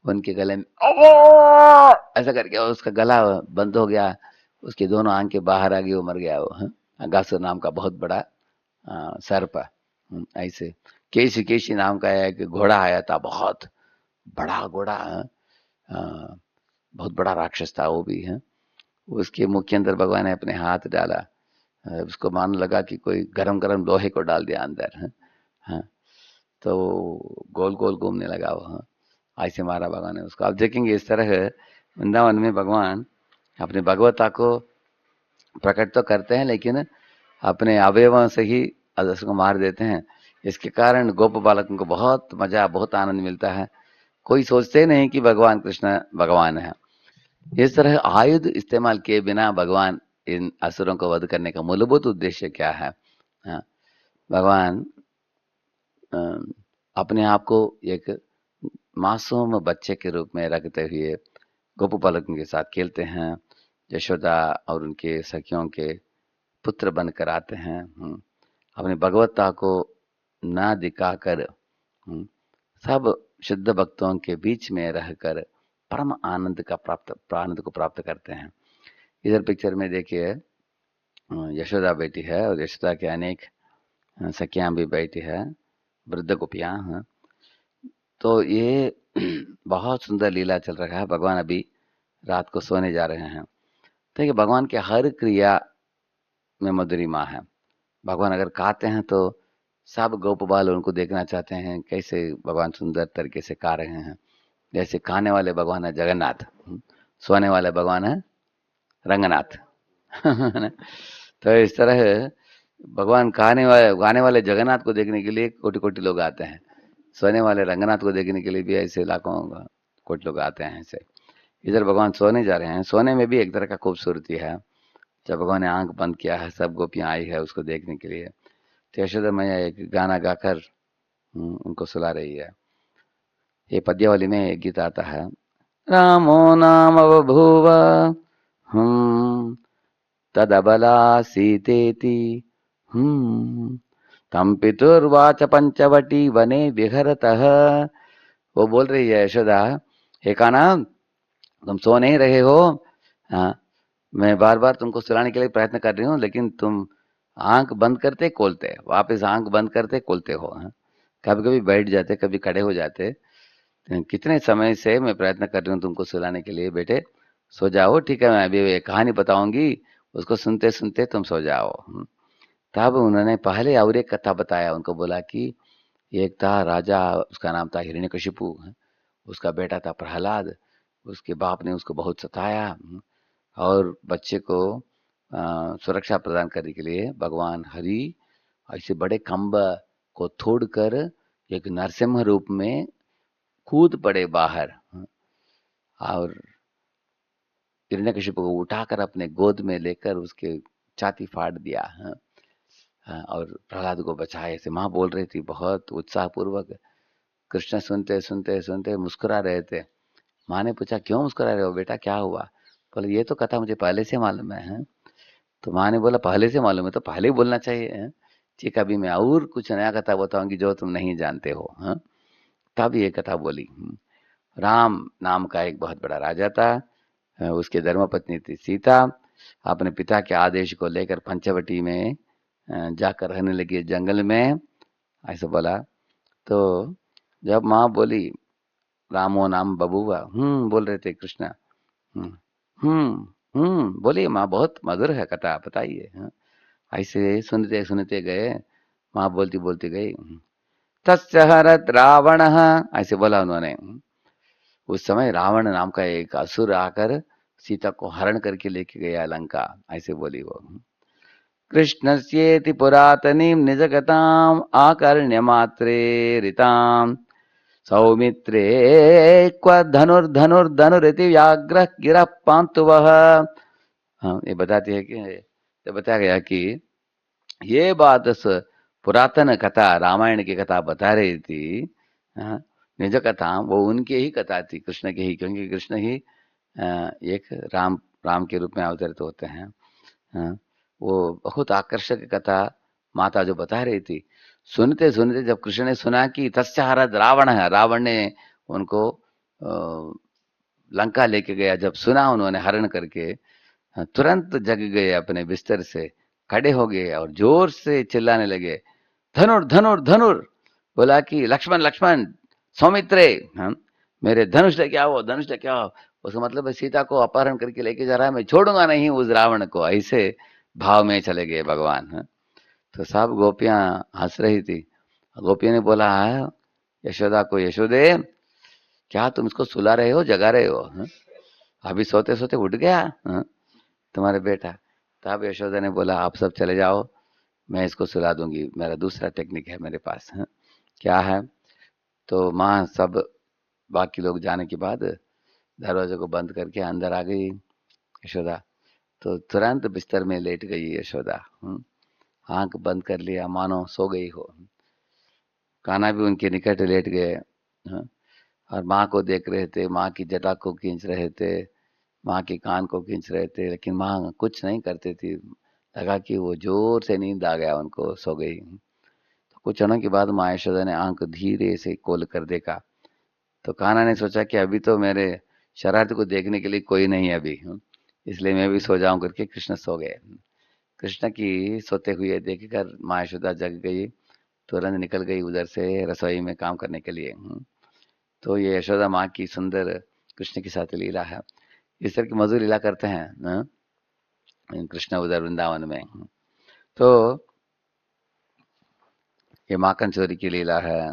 उनके गले में ऐसा करके उसका गला बंद हो गया, उसकी दोनों आंखें बाहर आ गई, वो मर गया वो, हाँ? अगासुर नाम का बहुत बड़ा सर्प। ऐसे केशी केशी नाम का एक घोड़ा आया था, बहुत बड़ा घोड़ा, बहुत बड़ा राक्षस था वो भी, है? उसके मुख के अंदर भगवान ने अपने हाथ डाला, उसको मान लगा कि कोई गरम गरम लोहे को डाल दिया अंदर, है? हाँ, तो गोल गोल घूमने लगा वो, हाँ? ऐसे मारा भगवान ने उसको। आप देखेंगे इस तरह वृंदावन में भगवान अपनी भगवता को प्रकट तो करते हैं, लेकिन अपने अवयवों से ही उसको मार देते हैं। इसके कारण गोप बालकों को बहुत मजा, बहुत आनंद मिलता है। कोई सोचते नहीं कि भगवान कृष्ण भगवान है। इस तरह आयुध इस्तेमाल किए बिना भगवान इन असुरों को वध करने का मूलभूत उद्देश्य क्या है? हाँ, भगवान अपने आप को एक मासूम बच्चे के रूप में रखते हुए गोप बालकों के साथ खेलते हैं। यशोदा और उनके सखियों के पुत्र बनकर आते हैं, अपनी भगवत्ता को न दिखाकर सब शुद्ध भक्तों के बीच में रहकर परम आनंद को प्राप्त करते हैं। इधर पिक्चर में देखिए यशोदा बेटी है और यशोदा के अनेक सखियां भी बैठी है, वृद्ध गोपियां हैं। तो ये बहुत सुंदर लीला चल रहा है। भगवान अभी रात को सोने जा रहे हैं। देखिए भगवान के हर क्रिया में मधुरिमा है। भगवान अगर खाते हैं तो सब गोप बाल उनको देखना चाहते हैं, कैसे भगवान सुंदर तरीके से खा रहे हैं। जैसे खाने वाले भगवान है जगन्नाथ, सोने वाले भगवान है रंगनाथ तो इस तरह भगवान गाने वाले जगन्नाथ को देखने के लिए कोटि कोटि लोग आते हैं, सोने वाले रंगनाथ को देखने के लिए भी ऐसे लाखों कोटि लोग आते हैं। ऐसे इधर भगवान सोने जा रहे हैं। सोने में भी एक तरह का खूबसूरती है। जब भगवान ने आंख बंद किया है, सब गोपियां आई है उसको देखने के लिए। तो यशोदा मैया एक गाना गाकर उनको सुला रही है। ये पद्यावली में एक गीत आता है, रामो नाम बभूव तदबला सीतेति तम पितुर्वाच पंचवटी वने विहरतः। वो बोल रही है यशोदा, हे कान्हा तुम सो नहीं रहे हो, हाँ मैं बार बार तुमको सुलाने के लिए प्रयत्न कर रही हूँ, लेकिन तुम आंख बंद करते खोलते, वापस आंख बंद करते खोलते हो, हाँ? कभी कभी बैठ जाते, कभी खड़े हो जाते। कितने समय से मैं प्रयत्न कर रही हूँ तुमको सुलाने के लिए, बेटे सो जाओ। ठीक है, मैं अभी एक कहानी बताऊंगी, उसको सुनते सुनते तुम सो जाओ। तब उन्होंने पहले और एक कथा बताया, उनको बोला कि एक था राजा, उसका नाम था हिरण्यकशिपु, उसका बेटा था प्रहलाद। उसके बाप ने उसको बहुत सताया, और बच्चे को सुरक्षा प्रदान करने के लिए भगवान हरि ऐसे बड़े खम्भ को तोड़कर एक नरसिंह रूप में कूद पड़े बाहर, और हिरण्यकशिपु को उठाकर अपने गोद में लेकर उसके छाती फाड़ दिया। और प्रहलाद को बचाए, ऐसे माँ बोल रही थी बहुत उत्साहपूर्वक। कृष्ण सुनते सुनते सुनते मुस्कुरा रहे थे। माँ ने पूछा, क्यों मुस्कुरा रहे हो बेटा, क्या हुआ? बोले, ये तो कथा मुझे पहले से मालूम है। तो माँ ने बोला, पहले से मालूम है तो पहले ही बोलना चाहिए, हैं? ठीक, अभी मैं और कुछ नया कथा बताऊंगी जो तुम नहीं जानते हो। हाँ, तब ये कथा बोली। राम नाम का एक बहुत बड़ा राजा था। उसके धर्मपत्नी थी सीता। अपने पिता के आदेश को लेकर पंचवटी में जाकर रहने लगी, जंगल में। ऐसा बोला तो जब माँ बोली, रामो नाम बबुआ, बोल रहे थे कृष्णा। हम्म बोलिए माँ, बहुत मधुर है कथा, बताइए। ऐसे सुनते सुनते गए, माँ बोलती बोलती गई। तस्य हरत रावण, ऐसे बोला उन्होंने। उस समय रावण नाम का एक असुर आकर सीता को हरण करके लेके गया लंका, ऐसे बोली वो। कृष्णस्येति पुरातनीं निजगताम् आकर्ण्य मात्रे रिताम् सौमित्रे क्व धनुर्धनुर्धनुरिति व्याघ्रः गिरः पान्तुवः। हाँ, ये बताती है कि, ये बताया गया कि ये बात पुरातन कथा, रामायण की कथा बता रही थी। हाँ, निज कथा वो उनकी ही कथा थी, कृष्ण की ही, क्योंकि कृष्ण ही एक राम के रूप में अवतरित होते हैं। हाँ, वो बहुत आकर्षक कथा माता जो बता रही थी। सुनते सुनते जब कृष्ण ने सुना कि तस्याहरद रावण है, रावण ने उनको लंका लेके गया, जब सुना उन्होंने हरण करके, तुरंत जग गए, अपने बिस्तर से खड़े हो गए और जोर से चिल्लाने लगे, धनुर धनुर धनुर। बोला कि लक्ष्मण लक्ष्मण, सौमित्रे, मेरे धनुष लेके आओ, धनुष लेके आओ। उसका मतलब है सीता को अपहरण करके लेके जा रहा है, मैं छोड़ूंगा नहीं उस रावण को, ऐसे भाव में चले गए भगवान। तो सब गोपियां हंस रही थी। गोपियों ने बोला, यशोदा को, यशोदे क्या तुम इसको सुला रहे हो, जगा रहे हो? अभी सोते सोते उठ गया तुम्हारे बेटा। तब यशोदा ने बोला, आप सब चले जाओ, मैं इसको सुला दूंगी, मेरा दूसरा टेक्निक है मेरे पास। क्या है? तो माँ सब बाकी लोग जाने के बाद दरवाजे को बंद करके अंदर आ गई यशोदा। तो तुरंत बिस्तर में लेट गई यशोदा, आंख बंद कर लिया, मानो सो गई हो। कान्हा भी उनके निकट लेट गए, और माँ को देख रहे थे, माँ की जटा को खींच रहे थे, माँ के कान को खींच रहे थे, लेकिन माँ कुछ नहीं करती थी। लगा कि वो जोर से नींद आ गया उनको, सो गई। तो कुछ क्षणों के बाद माँ यशोदा ने आंख धीरे से खोल कर देखा। तो कान्हा ने सोचा कि अभी तो मेरे शरारत को देखने के लिए कोई नहीं है अभी, इसलिए मैं भी सो जाऊं करके कृष्ण सो गए। कृष्ण की सोते हुए देखकर माँ यशोदा जग गई, तुरंत निकल गई उधर से रसोई में काम करने के लिए। तो ये यशोदा माँ की सुंदर कृष्ण के साथ लीला है। इस तरह की मधुर लीला करते हैं कृष्ण उधर वृंदावन में। तो ये माखन चोरी की लीला है।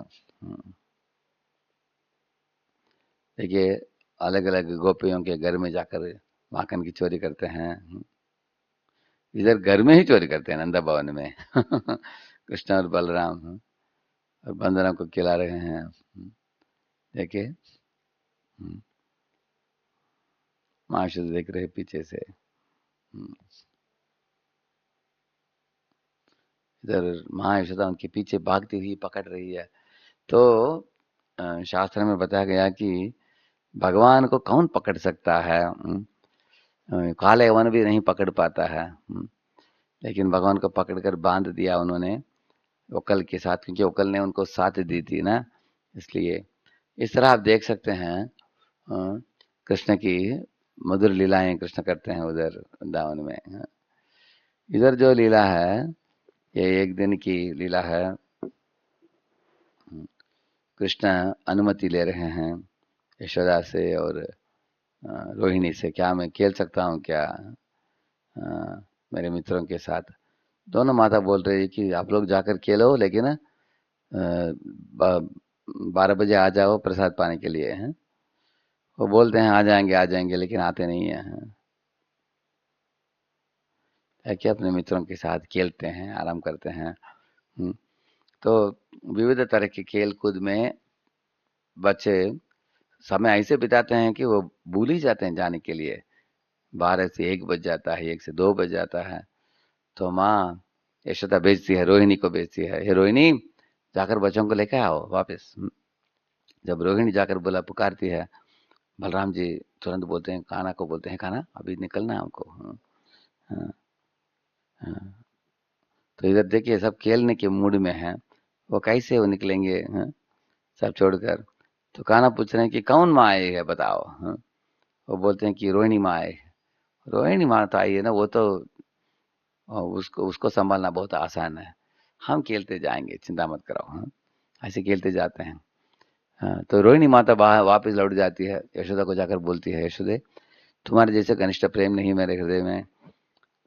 देखिए, अलग अलग गोपियों के घर में जाकर माखन की चोरी करते हैं। इधर घर में ही चोरी करते हैं, नंदा भवन में कृष्ण और बलराम और बंदरों को खिला रहे हैं। देखिए, माँ यशोदा देख रहे पीछे से। इधर माँ यशोदा उनके पीछे भागती हुई पकड़ रही है। तो शास्त्र में बताया गया कि भगवान को कौन पकड़ सकता है? काले वन भी नहीं पकड़ पाता है। लेकिन भगवान को पकड़कर बांध दिया उन्होंने उकल के साथ, क्योंकि उकल ने उनको साथ दी थी ना, इसलिए। इस तरह आप देख सकते हैं कृष्ण की मधुर लीलाएं कृष्ण करते हैं उधर वृंदावन में। इधर जो लीला है ये एक दिन की लीला है। कृष्ण अनुमति ले रहे हैं यशोदा से और रोहिणी से, क्या मैं खेल सकता हूँ क्या मेरे मित्रों के साथ? दोनों माता बोल रही है कि आप लोग जाकर खेलो, लेकिन 12 बजे आ जाओ प्रसाद पाने के लिए हैं। वो बोलते हैं आ जाएंगे लेकिन आते नहीं है, है कि अपने मित्रों के साथ खेलते हैं, आराम करते हैं। तो विविध तरह के खेल कूद में बच्चे समय ऐसे बिताते हैं कि वो भूल ही जाते हैं जाने के लिए। 12 से 1 बज जाता है, 1 से 2 बज जाता है। तो माँ यशोदा भेजती है, रोहिणी को भेजती है, हे रोहिणी जाकर बच्चों को लेकर आओ वापस। जब रोहिणी जाकर बोला पुकारती है, बलराम जी तुरंत बोलते हैं, कान्हा को बोलते हैं, कान्हा अभी निकलना है हमको। हाँ, हाँ। तो इधर देखिए सब खेलने के मूड में हैं, वो कैसे वो निकलेंगे, हाँ, सब छोड़कर। तो कान्हा पूछ रहे हैं कि कौन माँ आई है बताओ, हाँ। वो बोलते हैं कि रोहिणी माँ आई है। रोहिणी माँ तो आई है ना, वो तो उसको उसको संभालना बहुत आसान है, हम खेलते जाएंगे, चिंता मत करो, हाँ। ऐसे खेलते जाते हैं। हाँ, तो रोहिणी माता बाहर वापस लौट जाती है, यशोदा को जाकर बोलती है, यशोदे तुम्हारे जैसे घनिष्ठ प्रेम नहीं मेरे हृदय में,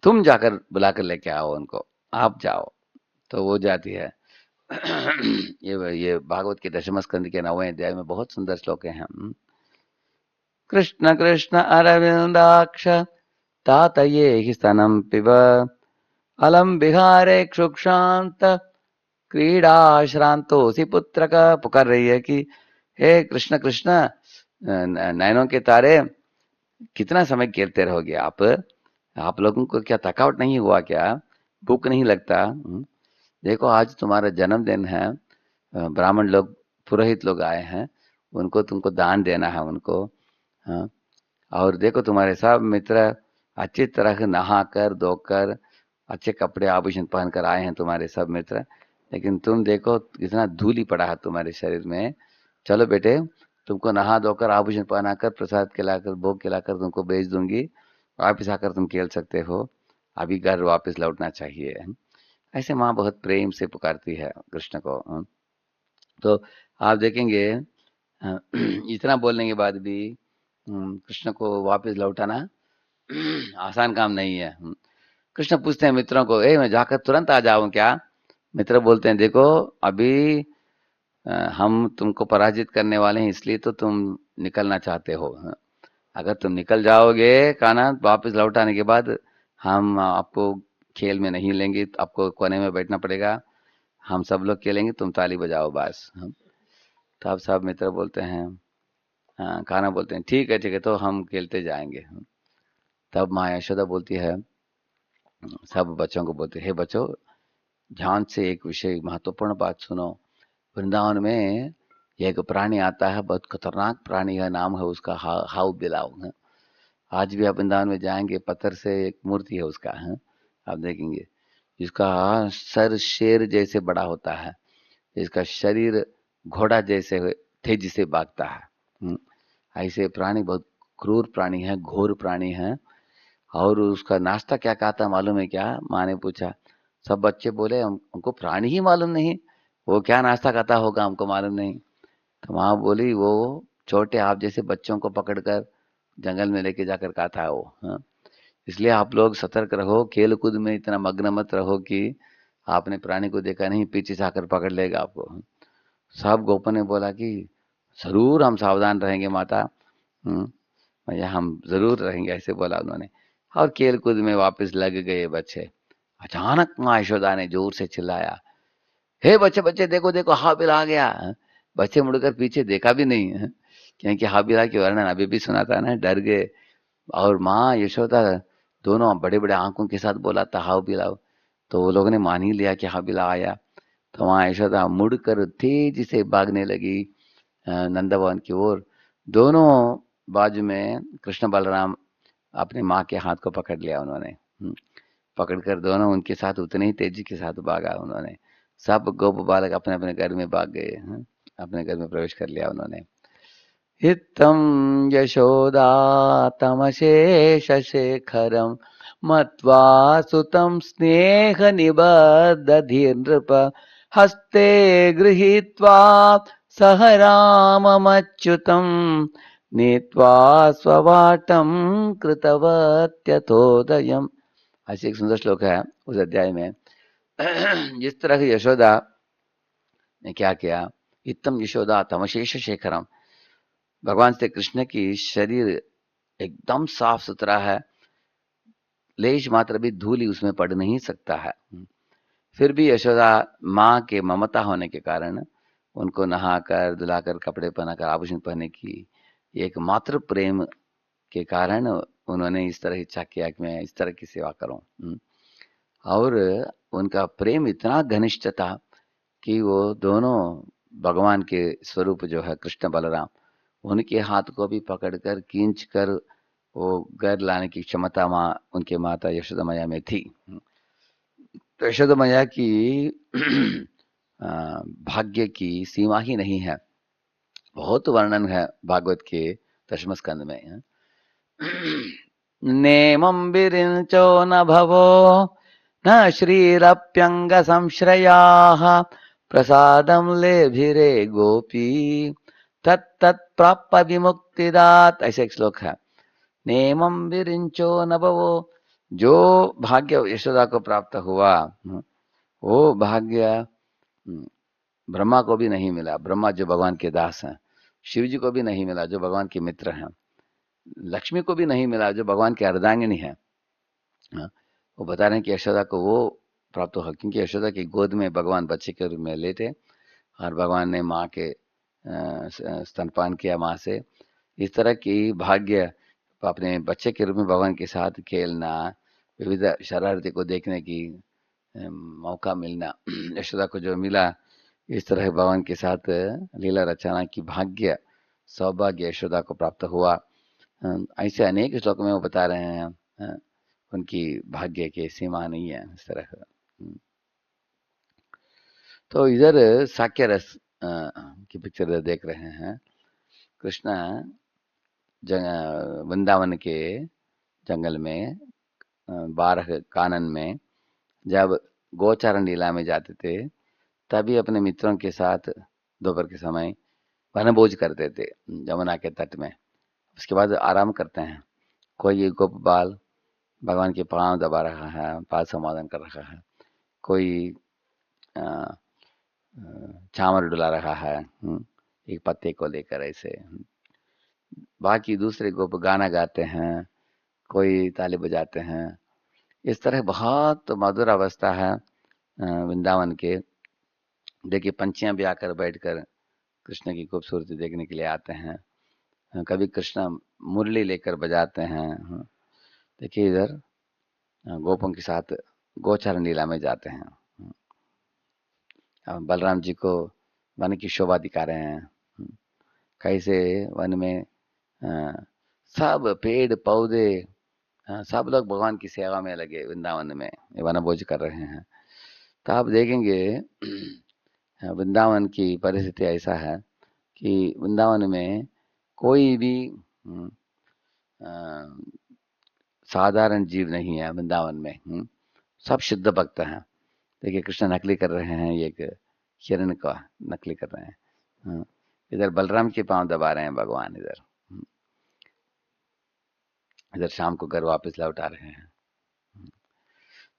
तुम जाकर बुलाकर लेके आओ उनको, आप जाओ। तो वो जाती है। ये भागवत के 10वें स्कंद के 9वें अध्याय में बहुत सुंदर श्लोक है। कृष्ण कृष्ण अरविंदाक्ष तातये हि स्तनं पिब अलम विहारे क्षुक्षांत क्रीडा श्रांतोसी पुत्र का पुकार रही है कि हे कृष्ण कृष्ण, नैनों के तारे कितना समय खेलते रहोगे आप लोगों को क्या थकावट नहीं हुआ, क्या भूख नहीं लगता? देखो आज तुम्हारा जन्मदिन है, ब्राह्मण लोग पुरोहित लोग आए हैं, उनको तुमको दान देना है उनको, हाँ। और देखो तुम्हारे सब मित्र अच्छी तरह नहाकर धोकर अच्छे कपड़े आभूषण पहनकर आए हैं तुम्हारे सब मित्र, लेकिन तुम देखो कितना धूल ही पड़ा है तुम्हारे शरीर में। चलो बेटे तुमको नहा धोकर आभूषण पहनाकर प्रसाद खिलाकर भोग खिलाकर तुमको भेज दूंगी, वापिस आकर तुम खेल सकते हो, अभी घर वापस लौटना चाहिए। ऐसे माँ बहुत प्रेम से पुकारती है कृष्ण को। तो आप देखेंगे इतना बोलने के बाद भी कृष्ण को वापस लौटाना आसान काम नहीं है। कृष्ण पूछते हैं मित्रों को, मैं जाकर तुरंत आ जाऊं क्या? मित्र बोलते हैं देखो अभी हम तुमको पराजित करने वाले हैं, इसलिए तो तुम निकलना चाहते हो। अगर तुम निकल जाओगे कान्हा, वापस लौट आने के बाद हम आपको खेल में नहीं लेंगे, आपको कोने में बैठना पड़ेगा, हम सब लोग खेलेंगे, तुम ताली बजाओ बस। तो अब सब मित्र बोलते हैं, हाँ, कान्हा बोलते हैं ठीक है तो हम खेलते जाएंगे। तब माँ यशोदा बोलती है, सब बच्चों को बोलते, हे बच्चों ध्यान से एक विषय महत्वपूर्ण बात सुनो। वृंदावन में एक प्राणी आता है, बहुत खतरनाक प्राणी है, नाम है उसका हाउ बिलाव है। आज भी आप वृंदावन में जाएंगे, पत्थर से एक मूर्ति है उसका, है आप देखेंगे, जिसका सर शेर जैसे बड़ा होता है, इसका शरीर घोड़ा जैसे तेजी से भागता है। ऐसे प्राणी बहुत क्रूर प्राणी है, घोर प्राणी है। और उसका नाश्ता क्या खाता है मालूम है क्या? माँ ने पूछा। सब बच्चे बोले हमको प्राणी ही मालूम नहीं, वो क्या नाश्ता खाता होगा हमको मालूम नहीं। तो माँ बोली वो छोटे आप जैसे बच्चों को पकड़कर जंगल में लेके जाकर खाता है वो, हाँ। इसलिए आप लोग सतर्क रहो, खेल कूद में इतना मग्न मत रहो कि आपने प्राणी को देखा नहीं, पीछे से आकर पकड़ लेगा आपको। सब गोपों ने बोला कि जरूर हम सावधान रहेंगे माता, भैया हम जरूर रहेंगे, ऐसे बोला उन्होंने। और खेल कूद में वापस लग गए बच्चे। अचानक माँ यशोदा ने जोर से चिल्लाया, हे बच्चे बच्चे देखो देखो हाबिल आ गया। बच्चे मुड़कर पीछे देखा भी नहीं है, क्योंकि हाबिला की वर्णन अभी भी सुना था ना, डर गए। और माँ यशोदा दोनों बड़े बड़े आंखों के साथ बोला था हाबिला, तो वो लोगों ने मान ही लिया कि हाबिला आया। तो माँ यशोदा मुड़कर तेजी से भागने लगी नंदभवन की ओर। दोनों बाजू में कृष्ण बलराम अपने माँ के हाथ को पकड़ लिया उन्होंने। पकड़कर दोनों उनके साथ उतने ही तेजी के साथ भागा उन्होंने। सब गोप बालक अपने अपने घर में भाग गए, अपने घर में प्रवेश कर लिया उन्होंने। हितं यशोदा तमशेष शेखरम मत्वा सुतं स्नेह निबद्धधीर नृप हस्ते गृहीत्वा सह राममच्युतं नीत्वा स्ववाटं कृतवत्यथोदयम्। ऐसे एक सुंदर श्लोक है उस अध्याय में। जिस तरह यशोदा ने क्या किया, इत्तम यशोदा तमशेष शेखरम, भगवान श्री कृष्ण की शरीर एकदम साफ सुथरा है, लेश मात्र भी धूल ही उसमें पड़ नहीं सकता है। फिर भी यशोदा माँ के ममता होने के कारण उनको नहाकर धुलाकर कपड़े पहनाकर आभूषण पहनने की एक मात्र प्रेम के कारण उन्होंने इस तरह इच्छा किया कि मैं इस तरह की सेवा करूं। और उनका प्रेम इतना घनिष्ठ था कि वो दोनों भगवान के स्वरूप जो है कृष्ण बलराम, उनके हाथ को भी पकड़कर खींच कर वो घर लाने की क्षमता उनके माता यशोदा मैया में थी। तो यशोदा मैया की भाग्य की सीमा ही नहीं है, बहुत वर्णन है भागवत के दशम स्कंद में। नेमं विरिञ्चो न भवो न श्रीरप्यंग संश्रयाः, प्रसादं लेभिरे गोपी तत्तत् प्राप्य विमुक्तिदात, ऐसे एक श्लोक है। नेमं विरिञ्चो न भवो, जो भाग्य यशोदा को प्राप्त हुआ वो भाग्य ब्रह्मा को भी नहीं मिला। ब्रह्मा जो भगवान के दास हैं, शिव जी को भी नहीं मिला जो भगवान के मित्र हैं, लक्ष्मी को भी नहीं मिला जो भगवान की अर्धांगिनी है। वो बता रहे हैं कि यशोदा को वो प्राप्त हुआ क्योंकि यशोदा की गोद में भगवान बच्चे के रूप में लेटे और भगवान ने माँ के स्तनपान किया माँ से। इस तरह की भाग्य अपने बच्चे के रूप में भगवान के साथ खेलना, विविध शरारती को देखने की मौका मिलना, यशोदा को जो मिला, इस तरह भगवान के साथ लीला रचना की भाग्य सौभाग्य यशोदा को प्राप्त हुआ। ऐसे अनेक श्लोक में वो बता रहे हैं उनकी भाग्य की सीमा नहीं है इस तरह। तो इधर साक्य रस की पिक्चर देख रहे हैं। कृष्ण वृंदावन के जंगल में 12 कानन में जब गोचारण लीला में जाते थे तभी अपने मित्रों के साथ दोपहर के समय वनभोज करते थे यमुना के तट में। उसके बाद आराम करते हैं। कोई गोप बाल भगवान के पांव दबा रहा है, पाद समाधान कर रहा है, कोई चामर डुला रहा है एक पत्ते को लेकर ऐसे। बाकी दूसरे गोप गाना गाते हैं, कोई ताली बजाते हैं। इस तरह बहुत मधुर अवस्था है वृंदावन के। देखिए पंछियां भी आकर बैठकर कृष्ण की खूबसूरती देखने के लिए आते हैं। कभी कृष्ण मुरली लेकर बजाते हैं। देखिए इधर गोपों के साथ गोचारण लीला में जाते हैं। बलराम जी को वन की शोभा दिखा रहे हैं, कैसे वन में सब पेड़ पौधे सब लोग भगवान की सेवा में लगे वृंदावन में वनभोज कर रहे हैं। तो आप देखेंगे वृंदावन की परिस्थिति ऐसा है कि वृंदावन में कोई भी साधारण जीव नहीं है वृंदावन में। सब शुद्ध भक्त हैं। देखिए कृष्ण नकली कर रहे हैं, एक हिरण का नकली कर रहे हैं। इधर बलराम के पांव दबा रहे हैं भगवान, इधर शाम को घर वापस लौटा रहे हैं।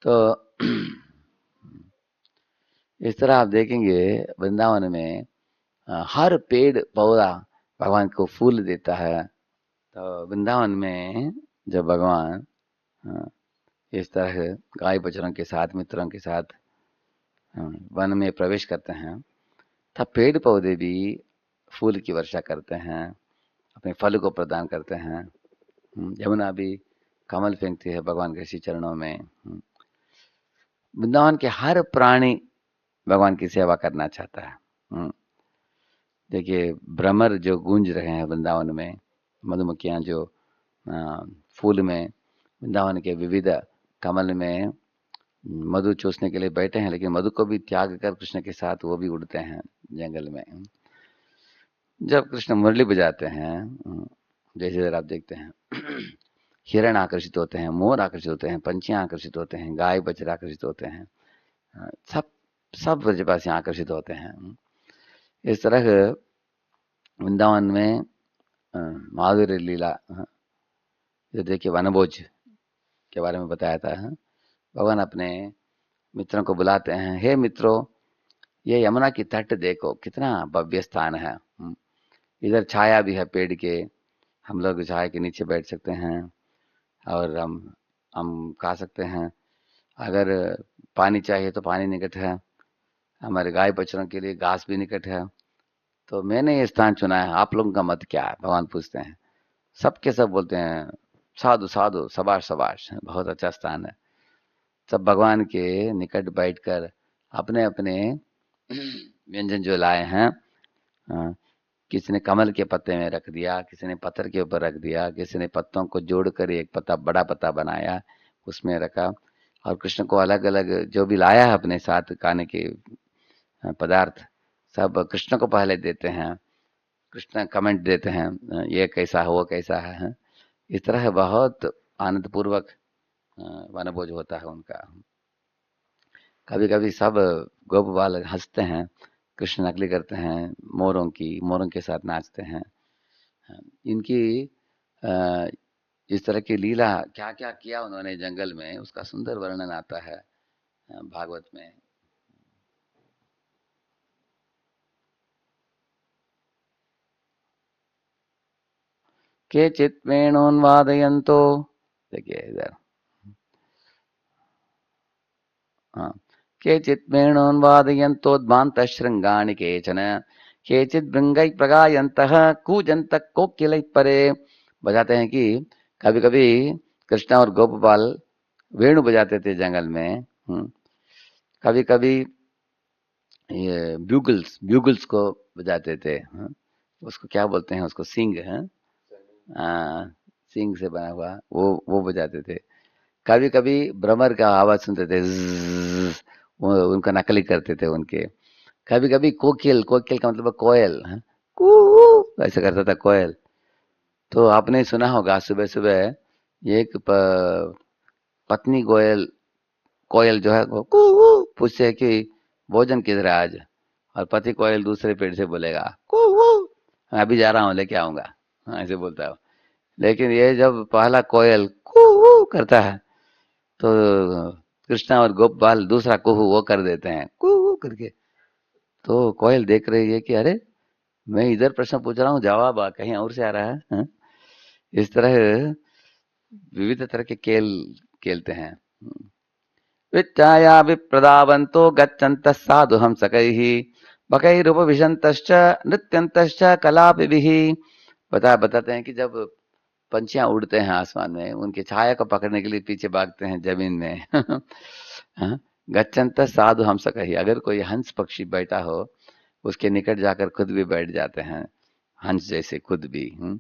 तो इस तरह आप देखेंगे वृंदावन में हर पेड़ पौधा भगवान को फूल देता है। तो वृंदावन में जब भगवान इस तरह गाय बछड़ों के साथ मित्रों के साथ वन में प्रवेश करते हैं तब पेड़ पौधे भी फूल की वर्षा करते हैं, अपने फल को प्रदान करते हैं। यमुना भी कमल फेंकती है भगवान के श्री चरणों में। वृंदावन के हर प्राणी भगवान की सेवा करना चाहता है। देखिए भ्रमर जो गूंज रहे हैं वृंदावन में, मधुमक्खियां जो फूल में वृंदावन के विविध कमल में मधु चूसने के लिए बैठे हैं, लेकिन मधु को भी त्याग कर कृष्ण के साथ वो भी उड़ते हैं जंगल में। जब कृष्ण मुरली बजाते हैं, जैसे आप देखते हैं हिरण आकर्षित होते हैं, मोर आकर्षित होते हैं, पंछियां आकर्षित होते हैं, गाय बछड़ा आकर्षित होते हैं, सब ब्रजवासी आकर्षित होते हैं। इस तरह वृंदावन में माधुर्य लीला, जो देखिए वनभोज के बारे में बताया था। भगवान अपने मित्रों को बुलाते हैं, हे मित्रों ये यमुना की तट देखो कितना भव्य स्थान है। इधर छाया भी है पेड़ के, हम लोग छाया के नीचे बैठ सकते हैं और हम खा सकते हैं। अगर पानी चाहिए तो पानी निकट है, हमारे गाय बछड़ों के लिए घास भी निकट है। तो मैंने ये स्थान चुना है, आप लोगों का मत क्या है? भगवान पूछते हैं। सबके सब बोलते हैं साधु साधु, शबाश शबाश, बहुत अच्छा स्थान है। सब भगवान के निकट बैठकर अपने अपने व्यंजन जो लाए हैं, किसी ने कमल के पत्ते में रख दिया, किसी ने पत्थर के ऊपर रख दिया, किसी ने पत्तों को जोड़कर एक पत्ता, बड़ा पत्ता बनाया, उसमें रखा। और कृष्ण को अलग अलग जो भी लाया है अपने साथ खाने के पदार्थ, सब कृष्ण को पहले देते हैं। कृष्ण कमेंट देते हैं ये कैसा है, वो कैसा है। इस तरह बहुत आनंद पूर्वक वनभोज होता है उनका। कभी कभी सब गोप बाल हंसते हैं, कृष्ण नकली करते हैं मोरों के साथ नाचते हैं। इनकी इस तरह की लीला क्या क्या किया उन्होंने जंगल में, उसका सुंदर वर्णन आता है भागवत में। केचित् वेणून्वादयन्तो, देखिए इधर, हाँ, केचित् वेणून्वादयन्तोद्भान्तशृङ्गाणि केचन, केचित् भृङ्गैः प्रगायन्तः कूजन्तः कोकिलैः परे। बजाते हैं कि कभी कभी कृष्ण और गोपाल वेणु बजाते थे जंगल में। कभी कभी ये ब्यूगल्स को बजाते थे। उसको क्या बोलते हैं, उसको सिंग है, सिंग से बना हुआ वो बजाते थे। कभी कभी भ्रमर का आवाज सुनते थे, ज़्ज़, वो उनका नकली करते थे उनके। कभी कभी कोकिल का मतलब कोयल, कू ऐसा करता था कोयल। तो आपने सुना होगा सुबह सुबह एक पत्नी कोयल जो है वो कू पूछते है कि भोजन किधर है आज, और पति कोयल दूसरे पेड़ से बोलेगा कू, मैं अभी जा रहा हूँ लेके आऊंगा, ऐसे बोलता है। लेकिन ये जब पहला कोयल कू करता है तो कृष्णा और गोपाल दूसरा कुहू वो कर देते हैं कुहू करके। तो कोयल देख रही है कि अरे मैं इधर प्रश्न पूछ रहा हूँ, जवाब कहीं और से आ रहा है, हाँ? इस तरह विविध तरह के खेलते हैं। विच्चाया विप्रदावन्तो गच्छन्तः साधु हंसकैः बकैरुपविशन्तश्च नृत्यन्तश्च कलापिभिः। बताते हैं कि जब पंछियां उड़ते हैं आसमान में, उनकी छाया को पकड़ने के लिए पीछे भागते हैं जमीन में। गच्छन्तः साधु हंसकैः, अगर कोई हंस पक्षी बैठा हो उसके निकट जाकर खुद भी बैठ जाते हैं, हंस जैसे खुद भी।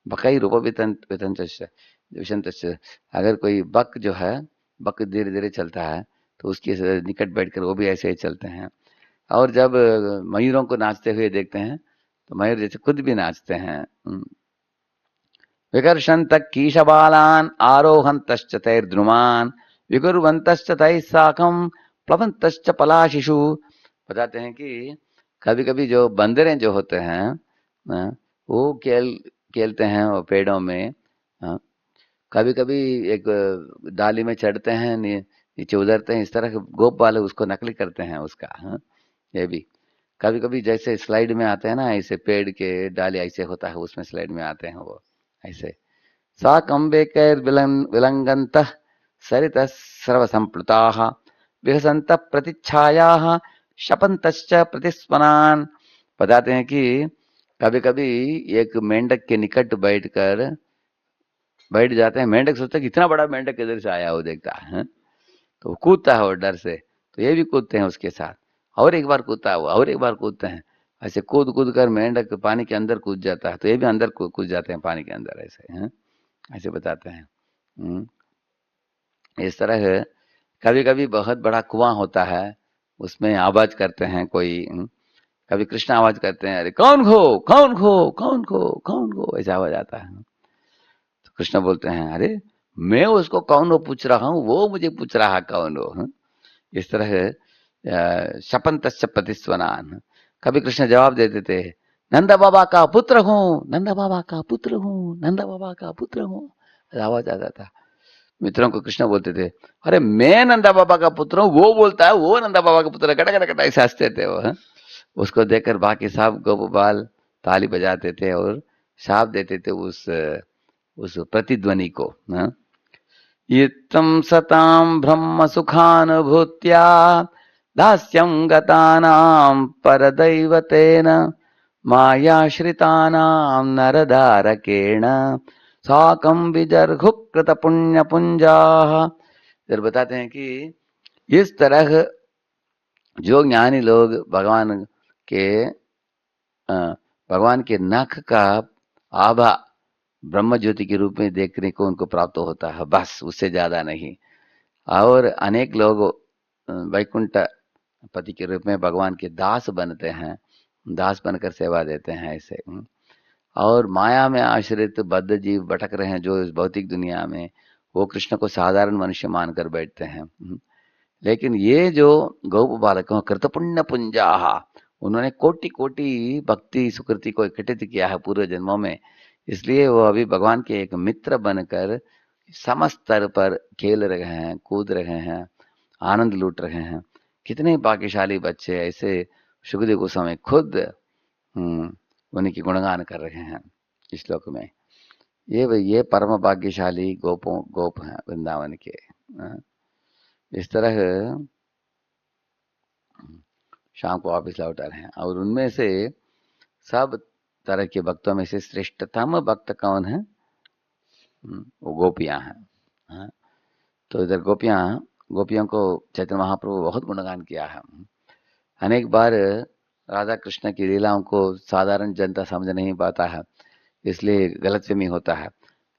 बकैरुपविशन्तश्च, अगर कोई बक जो है, बक धीरे धीरे चलता है तो उसके निकट बैठकर वो भी ऐसे ही चलते हैं। और जब मयूरों को नाचते हुए देखते हैं तो मयूर जैसे खुद भी नाचते हैं। विकर्षन्तः कीशबालान् आरोहन्तश्च तैर्द्रुमान् विकुर्वन्तश्च तैः साकं प्लवन्तश्च पलाशिषु। बताते हैं कि कभी कभी जो बंदरें जो होते हैं वो खेलते हैं वो पेड़ों में। कभी कभी एक डाली में चढ़ते हैं, नीचे उतरते हैं, इस तरह गोप वाले उसको नकली करते हैं उसका। ये भी कभी कभी जैसे स्लाइड में आते हैं ना, ऐसे पेड़ के डाली ऐसे होता है उसमें स्लाइड में आते हैं वो ऐसे। सा विलंगन्तः सरितः सर्वसंप्लुताः विहसन्तः प्रतिच्छायाः शपन्तश्च प्रतिस्मनान्। बताते हैं कि कभी कभी एक मेंढक के निकट बैठ जाते हैं। मेंढक सोचता है कि इतना बड़ा मेंढक किधर से आया, वो देखता है तो वो कूदता है वो डर से, तो ये भी कूदते हैं उसके साथ। और एक बार कूदता है वो, और एक बार कूदते हैं, ऐसे कूद कूद कर मेंढक पानी के अंदर कूद जाता है, तो ये भी अंदर कूद जाते हैं पानी के अंदर ऐसे हैं, ऐसे बताते हैं। इस तरह कभी कभी बहुत बड़ा कुआं होता है, उसमें आवाज करते हैं कोई। कभी कृष्ण आवाज करते हैं, अरे कौन खो कौन खो कौन खो कौन खो, ऐसा आवाज आता है। तो कृष्ण बोलते हैं, अरे मैं उसको कौन हो पूछ रहा हूँ, वो मुझे पूछ रहा कौन हो। इस तरह शपन्तश्च प्रतिस्वनान्। कभी कृष्ण जवाब देते थे, नंदा बाबा का पुत्र हूँ, नंदा बाबा का पुत्र हूँ, नंदा बाबा का पुत्र हूँ, आवाज आता था। मित्रों को कृष्ण बोलते थे, अरे मैं नंदा बाबा का पुत्र हूँ, वो बोलता है वो नंदा बाबा का पुत्र है, कटा कटा कटा ऐसे हंसते थे वो, हाँ? उसको देखकर बाकी सब गोपाल ताली बजाते थे और शाप देते थे उस प्रतिध्वनि को, हाँ? इत्थं सतां ब्रह्म सुखानुभूत्या दास्यं गतानां परदैवतेन मायाश्रितानां नरधारकेण साकं विजर्हुः कृतपुण्यपुञ्जाः। इधर बताते हैं कि इस तरह जो ज्ञानी लोग के भगवान के नख का आभा ब्रह्म ज्योति के रूप में देखने को उनको प्राप्त होता है, बस उससे ज्यादा नहीं। और अनेक लोग वैकुंठ पति के रूप में भगवान के दास बनते हैं, दास बनकर सेवा देते हैं ऐसे। और माया में आश्रित बद्ध जीव भटक रहे हैं जो इस भौतिक दुनिया में, वो कृष्ण को साधारण मनुष्य मानकर बैठते हैं। लेकिन ये जो गौप बालकों कृतपुण्य पुंजाहा, उन्होंने कोटि कोटि भक्ति सुकृति को इकट्ठित किया है पूर्व जन्मों में, इसलिए वो अभी भगवान के एक मित्र बनकर समस्त स्तर पर खेल रहे हैं, कूद रहे हैं, आनंद लूट रहे हैं। कितने भाग्यशाली बच्चे ऐसे सुखदेव गोस्वामी खुद उन्हीं की गुणगान कर रहे हैं इस श्लोक में। ये परम भाग्यशाली गोप हैं वृंदावन के। इस तरह शाम को वापिस लौट रहे हैं, और उनमें से सब तरह के भक्तों में से श्रेष्ठतम भक्त कौन है? वो गोपियां हैं। तो इधर गोपियों को चैतन्य महाप्रभु बहुत गुणगान किया है। अनेक बार राधा कृष्ण की लीलाओं को साधारण जनता समझ नहीं पाता है, इसलिए गलतफहमी होता है।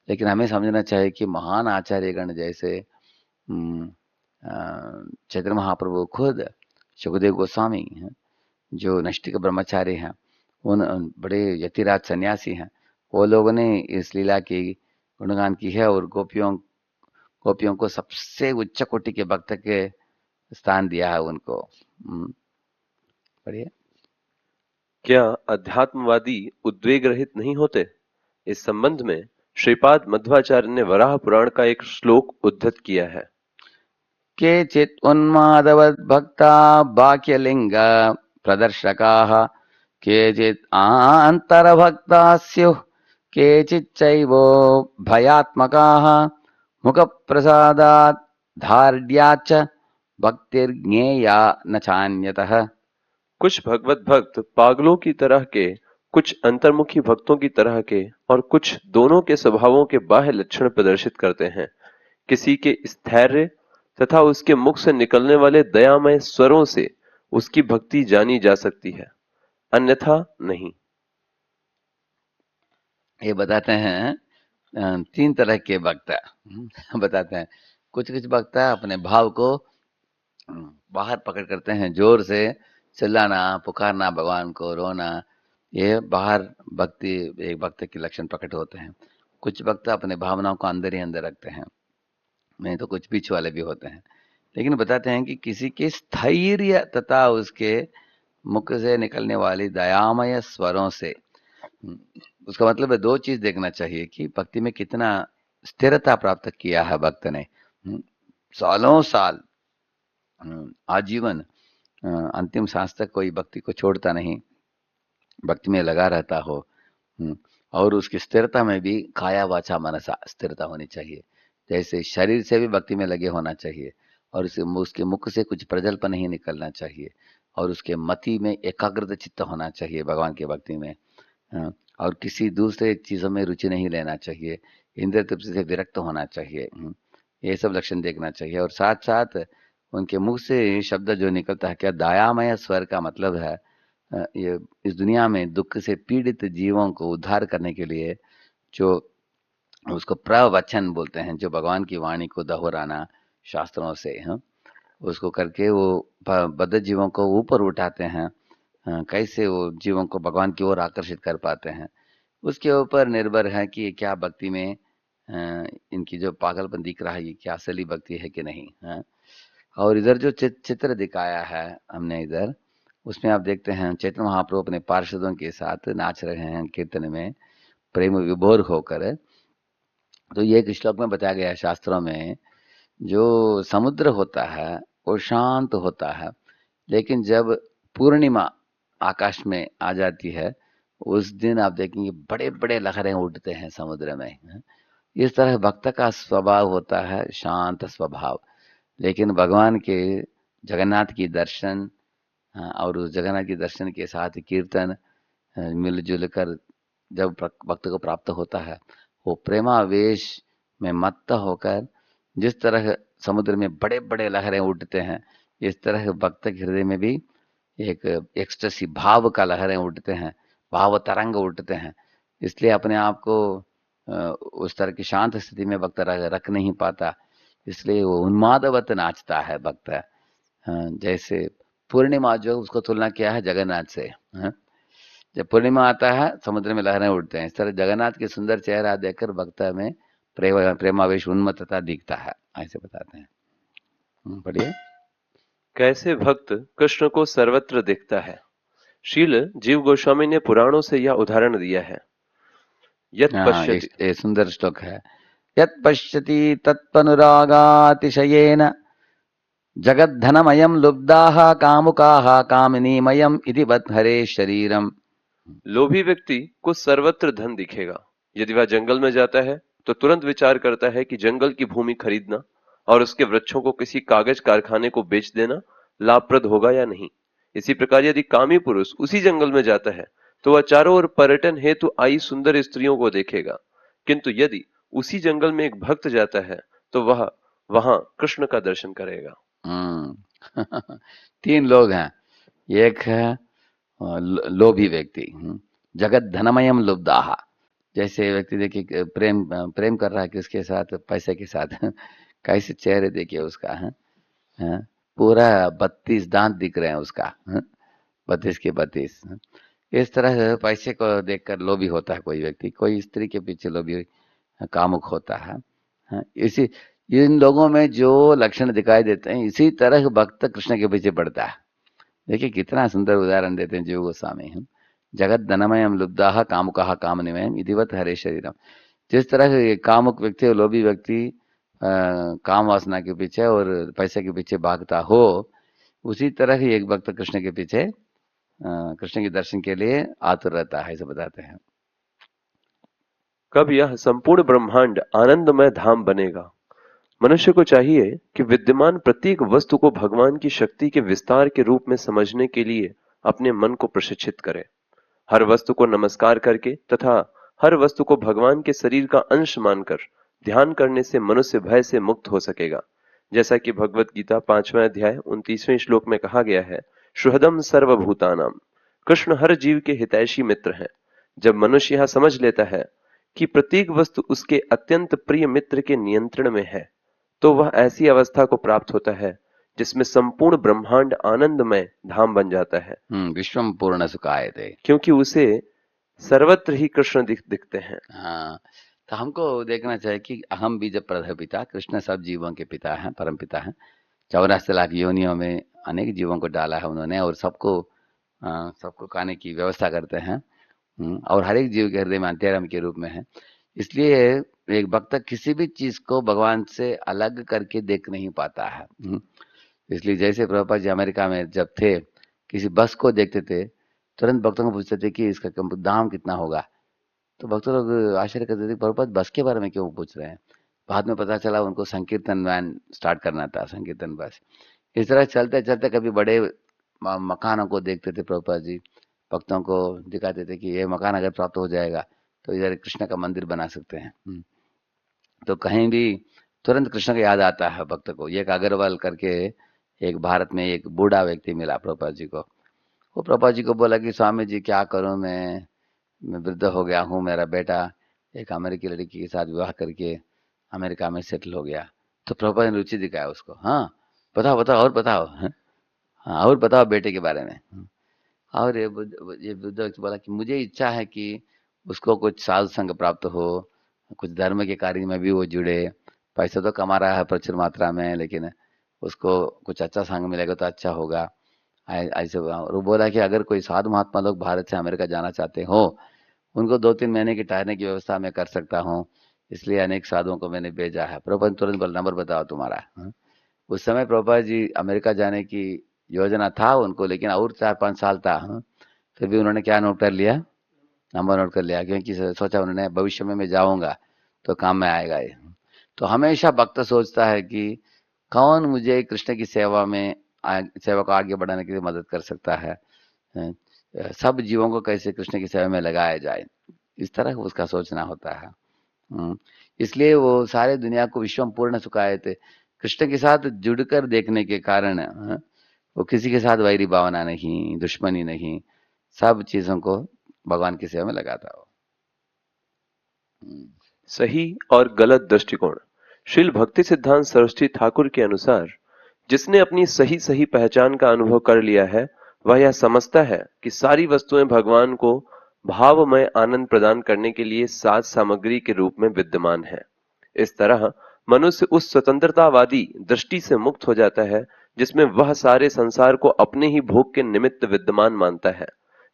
लेकिन हमें समझना चाहिए कि महान आचार्यगण जैसे चैतन्य महाप्रभु खुद सुखदेव गोस्वामी हैं, जो नैष्ठिक ब्रह्मचारी हैं, उन बड़े यतिराज सन्यासी हैं, वो लोगों ने इस लीला की गुणगान की है और गोपियों को सबसे उच्च कोटि के भक्त के स्थान दिया है उनको। पढ़िए। क्या अध्यात्मवादी उद्वेग रहित नहीं होते? इस संबंध में श्रीपाद मध्वाचार्य ने वराह पुराण का एक श्लोक उद्धृत किया है। केचित् उन्मादवद् भक्ता बाह्यलिंग प्रदर्शकाः केचित् आन्तरभक्ता स्युः केचिच्चैव भयात्मकाः मुखप्रसादात् धार्ड्याच्च भक्तिर्ज्ञेया न चान्यतः। कुछ भगवत भक्त पागलों की तरह के, कुछ अंतर्मुखी भक्तों की तरह के और कुछ दोनों के स्वभावों के बाह्य लक्षण प्रदर्शित करते हैं। किसी के स्थैर्य तथा उसके मुख से निकलने वाले दयामय स्वरों से उसकी भक्ति जानी जा सकती है, अन्यथा नहीं। ये बताते हैं तीन तरह के भक्त बताते हैं। कुछ भक्त अपने भाव को बाहर पकड़ करते हैं, जोर से चिल्लाना, पुकारना भगवान को, रोना, ये बाहर भक्ति एक भक्त के लक्षण प्रकट होते हैं। कुछ भक्त अपने भावनाओं को अंदर ही अंदर रखते हैं, नहीं तो कुछ बीच वाले भी होते हैं। लेकिन बताते हैं कि किसी के स्थैर्य तथा उसके मुख से निकलने वाली दयामय स्वरों से, उसका मतलब है दो चीज देखना चाहिए कि भक्ति में कितना स्थिरता प्राप्त किया है भक्त ने। सालों साल आजीवन अंतिम सांस तक कोई भक्ति को छोड़ता नहीं, भक्ति में लगा रहता हो। और उसकी स्थिरता में भी काया वाचा मनसा स्थिरता होनी चाहिए। जैसे शरीर से भी भक्ति में लगे होना चाहिए, और उसके मुख से कुछ प्रजल्प नहीं निकलना चाहिए, और उसके मति में एकाग्रता चित्त होना चाहिए भगवान की भक्ति में। और किसी दूसरे चीजों में रुचि नहीं लेना चाहिए, इंद्रिय तृप्ति से विरक्त होना चाहिए। ये सब लक्षण देखना चाहिए। और साथ साथ उनके मुख से शब्द जो निकलता है, क्या दयामय स्वर का मतलब है ये इस दुनिया में दुख से पीड़ित जीवों को उद्धार करने के लिए जो उसको प्रवचन बोलते हैं, जो भगवान की वाणी को दोहराना शास्त्रों से, उसको करके वो बद्ध जीवों को ऊपर उठाते हैं। कैसे वो जीवों को भगवान की ओर आकर्षित कर पाते हैं, उसके ऊपर निर्भर है कि क्या भक्ति में इनकी जो पागलपन दिख रहा है, ये क्या असली भक्ति है कि नहीं। और इधर जो चित्र दिखाया है हमने इधर, उसमें आप देखते हैं चैतन्य महाप्रभु अपने पार्षदों के साथ नाच रहे हैं कीर्तन में, प्रेम विभोर होकर। तो ये एक श्लोक में बताया गया है शास्त्रों में, जो समुद्र होता है वो शांत होता है, लेकिन जब पूर्णिमा आकाश में आ जाती है, उस दिन आप देखेंगे बड़े बड़े लहरें उठते हैं समुद्र में। इस तरह भक्त का स्वभाव होता है शांत स्वभाव। लेकिन भगवान के जगन्नाथ की दर्शन, और उस जगन्नाथ के दर्शन के साथ कीर्तन मिलजुल कर जब भक्त को प्राप्त होता है, वो प्रेमावेश में मत्त होकर जिस तरह समुद्र में बड़े बड़े लहरें उठते हैं, इस तरह भक्त के हृदय में भी एक एक्सटेसी भाव का लहरें उठते हैं, भाव तरंग उठते हैं। इसलिए अपने आप को उस तरह की शांत स्थिति में भक्त रख नहीं पाता, इसलिए वो उन्मादवत नाचता है भक्त। जैसे पूर्णिमा जो उसको तुलना किया है जगन्नाथ से। जब पूर्णिमा आता है समुद्र में लहरें उठते हैं, इस तरह जगन्नाथ की सुंदर चेहरा देखकर भक्त में प्रेमावेश उन्मत्तता दिखता है, ऐसे बताते हैं। पढ़िए। कैसे भक्त कृष्ण को सर्वत्र दिखता है। शील जीव गोस्वामी ने पुराणों से यह उदाहरण दिया है। यत् पश्यति, ये सुंदर श्लोक है। यत् पश्यति तत्पनुरागातिशयेन जगद्धनमयं लुब्धाः कामुकाः कामिनीमयम् इति वत् हरे शरीरम। लोभी व्यक्ति को सर्वत्र धन दिखेगा। यदि वह जंगल में जाता है तो तुरंत विचार करता है कि जंगल की भूमि खरीदना और उसके वृक्षों को किसी कागज कारखाने को बेच देना लाभप्रद होगा या नहीं। इसी प्रकार यदि कामी पुरुष उसी जंगल में जाता है तो वह चारों ओर पर्यटन हेतु आई सुंदर स्त्रियों को देखेगा, किंतु यदि उसी जंगल में एक भक्त जाता है तो वह वहां कृष्ण का दर्शन करेगा। तीन लोग हैं। एक है लोभी व्यक्ति, जगत धनमयम लुब्धाः। जैसे व्यक्ति देखिए प्रेम प्रेम कर रहा है किसके साथ, पैसे के साथ। कैसे चेहरे देखिए उसका है, पूरा 32 दांत दिख रहे हैं उसका, 32 के 32। इस तरह पैसे को देखकर लोभी होता है कोई व्यक्ति, कोई स्त्री के पीछे लोभी कामुक होता है। इसी इन लोगों में जो लक्षण दिखाई देते हैं, इसी तरह भक्त कृष्ण के पीछे पड़ता है। देखिए कितना सुंदर उदाहरण देते हैं जीव गोस्वामी। जगत धनमयम लुब्धाः कामुकाः कामनिमयम् इतिवत् हरे शरीरम। जिस तरह कामुक व्यक्ति और लोभी व्यक्ति काम वासना के पीछे और पैसे के पीछे भागता हो, उसी तरह ही एक भक्त कृष्ण के पीछे कृष्ण के दर्शन के लिए आतुर रहता है, ऐसे बताते हैं। कब यह संपूर्ण ब्रह्मांड आनंदमय धाम बनेगा। मनुष्य को चाहिए कि विद्यमान प्रत्येक वस्तु को भगवान की शक्ति के विस्तार के रूप में समझने के लिए अपने मन को प्रशिक्षित करे। हर वस्तु को नमस्कार करके तथा हर वस्तु को भगवान के शरीर का अंश मानकर ध्यान करने से मनुष्य भय से मुक्त हो सकेगा। जैसा कि भगवत गीता 5वें अध्याय 29वें श्लोक में कहा गया है, सुहृदम सर्वभूतानाम। कृष्ण हर जीव के हितैषी मित्र हैं। जब मनुष्य यह समझ लेता है कि प्रत्येक वस्तु उसके अत्यंत प्रिय मित्र के नियंत्रण में है, तो वह ऐसी अवस्था को प्राप्त होता है जिसमें संपूर्ण ब्रह्मांड आनंदमय धाम बन जाता है। विश्वम पूर्ण सुखायते, क्योंकि उसे सर्वत्र ही कृष्ण दिखते हैं। हाँ, तो हमको देखना चाहिए कि अहम बीज प्रध पिता, कृष्ण सब जीवों के पिता हैं, परम पिता हैं। 84 लाख योनियों में अनेक जीवों को डाला है उन्होंने, और सबको खाने की व्यवस्था करते हैं, और हर एक जीव के हृदय में अंतर्यामी के रूप में है। इसलिए एक भक्त किसी भी चीज को भगवान से अलग करके देख नहीं पाता है। इसलिए जैसे प्रभुपाद जी अमेरिका में जब थे, किसी बस को देखते थे, तुरंत भक्तों को पूछते थे कि इसका दाम कितना होगा। तो भक्त लोग आश्चर्य करते थे, प्रभुपाद बस के बारे में क्यों पूछ रहे हैं। बाद में पता चला उनको संकीर्तन वैन स्टार्ट करना था, संकीर्तन बस। इस तरह चलते चलते कभी बड़े मकानों को देखते थे प्रभुपाद जी, भक्तों को दिखाते थे कि ये मकान अगर प्राप्त हो जाएगा तो इधर कृष्ण का मंदिर बना सकते हैं। तो कहीं भी तुरंत कृष्ण का याद आता है भक्त को। एक अग्रवाल करके एक भारत में एक बूढ़ा व्यक्ति मिला प्रभुपाद जी को। वो प्रभुपाद जी को बोला कि स्वामी जी क्या करूं, मैं वृद्ध हो गया हूँ, मेरा बेटा एक अमेरिकी लड़की के साथ विवाह करके अमेरिका में सेटल हो गया। तो प्रभुपाद ने रुचि दिखाया उसको, हाँ बताओ बताओ और बताओ, हाँ और बताओ बेटे के बारे में। और ये बुद्ध व्यक्ति बोला कि मुझे इच्छा है कि उसको कुछ साधु संग प्राप्त हो, कुछ धर्म के कार्य में भी वो जुड़े। पैसा तो कमा रहा है प्रचुर मात्रा में, लेकिन उसको कुछ अच्छा संग मिलेगा तो अच्छा होगा, ऐसे। और वो बोला कि अगर कोई साधु महात्मा लोग भारत से अमेरिका जाना चाहते हो, उनको 2-3 महीने की ठहरने की व्यवस्था मैं कर सकता हूँ। इसलिए अनेक साधुओं को मैंने भेजा है। प्रभुपाद ने तुरंत बोला नंबर बताओ तुम्हारा। हाँ? उस समय प्रभुपाद जी अमेरिका जाने की योजना था उनको, लेकिन और 4-5 साल था। हाँ? फिर भी उन्होंने क्या नोट कर लिया, नंबर नोट कर लिया, क्योंकि सोचा उन्होंने भविष्य में मैं जाऊंगा तो काम में आएगा ये। तो हमेशा भक्त सोचता है कि कौन मुझे कृष्ण की सेवा में सेवा को आगे बढ़ाने के लिए मदद कर सकता है, सब जीवों को कैसे कृष्ण की सेवा में लगाया जाए, इस तरह उसका सोचना होता है। इसलिए वो सारे दुनिया को विश्वम पूर्ण सुखाए थे, कृष्ण के साथ जुड़कर देखने के कारण वो किसी के साथ वैरी भावना नहीं, दुश्मनी नहीं, सब चीजों को भगवान की सेवा में लगाता हो। सही और गलत दृष्टिकोण। श्रील भक्ति सिद्धांत सरस्वती ठाकुर के अनुसार जिसने अपनी सही सही पहचान का अनुभव कर लिया है वह यह समझता है कि सारी वस्तुएं भगवान को भावमय आनंद प्रदान करने के लिए साज सामग्री के रूप में विद्यमान है। इस तरह मनुष्य उस स्वतंत्रतावादी दृष्टि से मुक्त हो जाता है जिसमें वह सारे संसार को अपने ही भोग के निमित्त विद्यमान मानता है।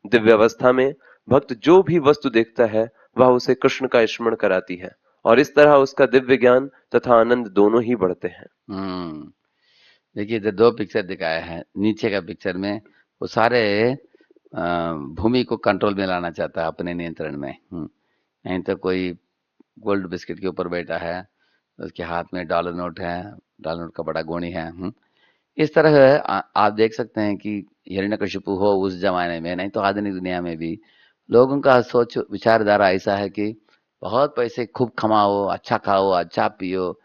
दिव्य अवस्था में भक्त जो भी वस्तु देखता है वह उसे कृष्ण का स्मरण कराती है और इस तरह उसका दिव्य ज्ञान तथा आनंद दोनों ही बढ़ते हैं। देखिए इधर 2 पिक्चर दिखाए हैं। नीचे का पिक्चर में वो सारे भूमि को कंट्रोल में लाना चाहता है अपने नियंत्रण में। नहीं तो कोई गोल्ड बिस्किट के ऊपर बैठा है, उसके हाथ में डॉलर नोट है, डॉलर नोट का बड़ा गोणी है। इस तरह आप देख सकते हैं कि हिरण्यकशिपु हो उस जमाने में, नहीं तो आधुनिक दुनिया में भी लोगों का सोच विचारधारा ऐसा है कि बहुत पैसे खूब कमाओ, अच्छा खाओ, अच्छा पियो,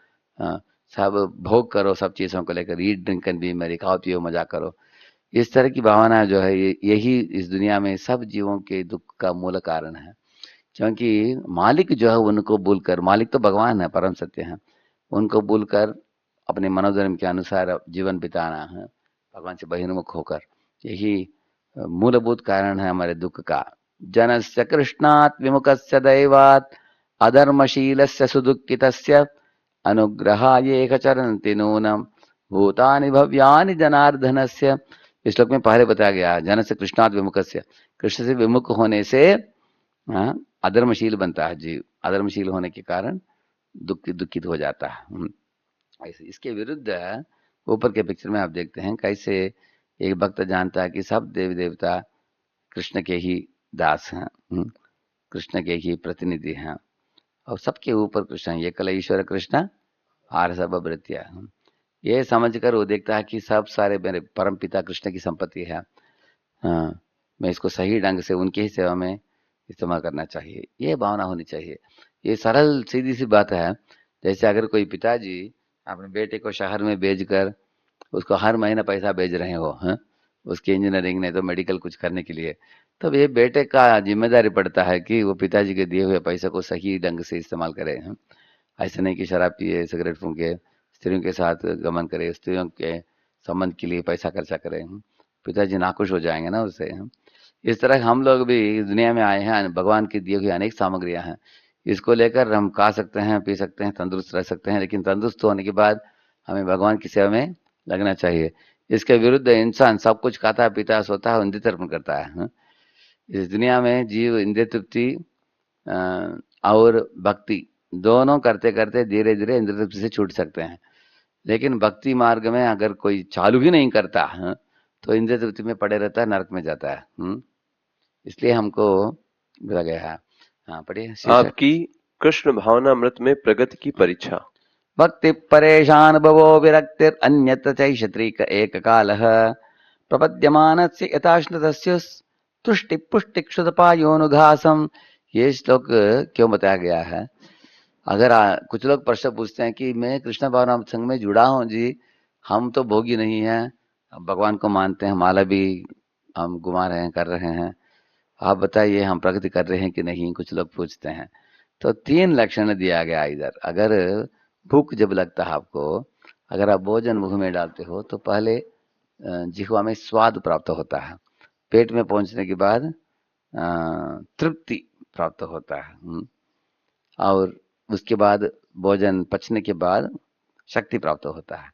सब भोग करो, सब चीजों को लेकर eat drink and B Mary, खाओ पियो मजा करो। इस तरह की भावना जो है यही इस दुनिया में सब जीवों के दुख का मूल कारण है। क्योंकि मालिक जो है उनको भूलकर, मालिक तो भगवान है, परम सत्य है, उनको भूलकर अपने मनोधर्म के अनुसार जीवन बिताना है, भगवान से बहिर्मुख होकर, यही मूलभूत कारण है हमारे दुख का। जनस्य कृष्णात् विमुखस्य दैवात् अधर्मशीलस्य सुदुःखितस्य अनुग्रहाय चरन्ति नूनम भूतानि भव्यानि जनार्दनस्य। इस श्लोक में पहले बताया गया जन से कृष्णात् विमुखस्य, कृष्ण से विमुख होने से अधर्मशील बनता है जीव, अधर्मशील होने के कारण दुखित हो जाता है। इसके विरुद्ध ऊपर के पिक्चर में आप देखते हैं कैसे एक भक्त जानता है कि सब देवी देवता कृष्ण के ही दास हैं, कृष्ण के ही प्रतिनिधि हैं और सबके ऊपर कृष्ण, ये कल ईश्वर कृष्ण आर सब भृत्या, ये समझकर वो देखता है कि सब सारे मेरे परम पिता कृष्ण की संपत्ति है। मैं इसको सही ढंग से उनकी ही सेवा में इस्तेमाल करना चाहिए, ये भावना होनी चाहिए। ये सरल सीधी सी बात है। जैसे अगर कोई पिताजी अपने बेटे को शहर में भेजकर उसको हर महीना पैसा भेज रहे हो, उसकी इंजीनियरिंग नहीं तो मेडिकल कुछ करने के लिए, तब ये बेटे का जिम्मेदारी पड़ता है कि वो पिताजी के दिए हुए पैसे को सही ढंग से इस्तेमाल करे। ऐसे नहीं कि शराब पिए, सिगरेट फूके, स्त्रियों के साथ गमन करे, स्त्रियों के संबंध के लिए पैसा खर्चा करे, पिताजी नाखुश हो जाएंगे ना उससे। इस तरह हम लोग भी इस दुनिया में आए हैं, भगवान की दी हुई अनेक सामग्रियां हैं, इसको लेकर हम खा सकते हैं, पी सकते हैं, तंदुरुस्त रह सकते हैं, लेकिन तंदुरुस्त होने के बाद हमें भगवान की सेवा में लगना चाहिए। इसके विरुद्ध इंसान सब कुछ खाता पीता सोता है, इंद्रिय तर्पण करता है। इस दुनिया में जीव इंद्रिय तृप्ति और भक्ति दोनों करते करते धीरे धीरे इंद्रिय तृप्ति से छूट सकते हैं, लेकिन भक्ति मार्ग में अगर कोई चालू ही नहीं करता तो इंद्रिय तृप्ति में पड़े रहता है, नरक में जाता है। इसलिए हमको बोला गया है। हाँ पढ़िए। आपकी कृष्ण भावनामृत में प्रगति की परीक्षा। भक्ति परेशान भवो विरक्तिर अन्यत्र चैषत्रिक एक कालः प्रपद्यमानस्य यथाश्नतस्य तुष्टि पुष्टि क्षुतपायोनुघासम। ये श्लोक क्यों बताया गया है? अगर कुछ लोग प्रश्न पूछते हैं कि मैं कृष्ण भावना संघ में जुड़ा हूं जी, हम तो भोगी नहीं हैं, भगवान को मानते हैं, माला भी हम घुमा रहे हैं, कर रहे हैं, आप बताइए हम प्रगति कर रहे हैं कि नहीं, कुछ लोग पूछते हैं। तो 3 लक्षण दिया गया इधर। अगर भूख जब लगता है आपको, अगर आप भोजन मुंह में डालते हो तो पहले जिह्वा में स्वाद प्राप्त होता है, पेट में पहुंचने के बाद तृप्ति प्राप्त होता है, और उसके बाद भोजन पचने के बाद शक्ति प्राप्त होता है।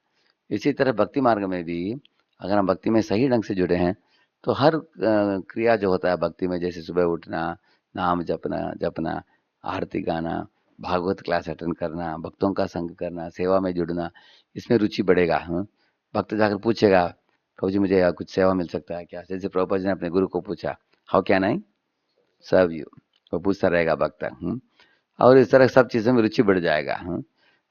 इसी तरह भक्ति मार्ग में भी अगर हम भक्ति में सही ढंग से जुड़े हैं तो हर क्रिया जो होता है भक्ति में, जैसे सुबह उठना, नाम जपना, आरती गाना, भागवत क्लास अटेंड करना, भक्तों का संग करना, सेवा में जुड़ना, इसमें रुचि बढ़ेगा। भक्त जाकर पूछेगा, प्रभु जी मुझे कुछ सेवा मिल सकता है क्या? जैसे प्रभुपाद जी ने अपने गुरु को पूछा, how can I serve you, वो पूछता रहेगा भक्त। और इस तरह सब चीज़ों में रुचि बढ़ जाएगा।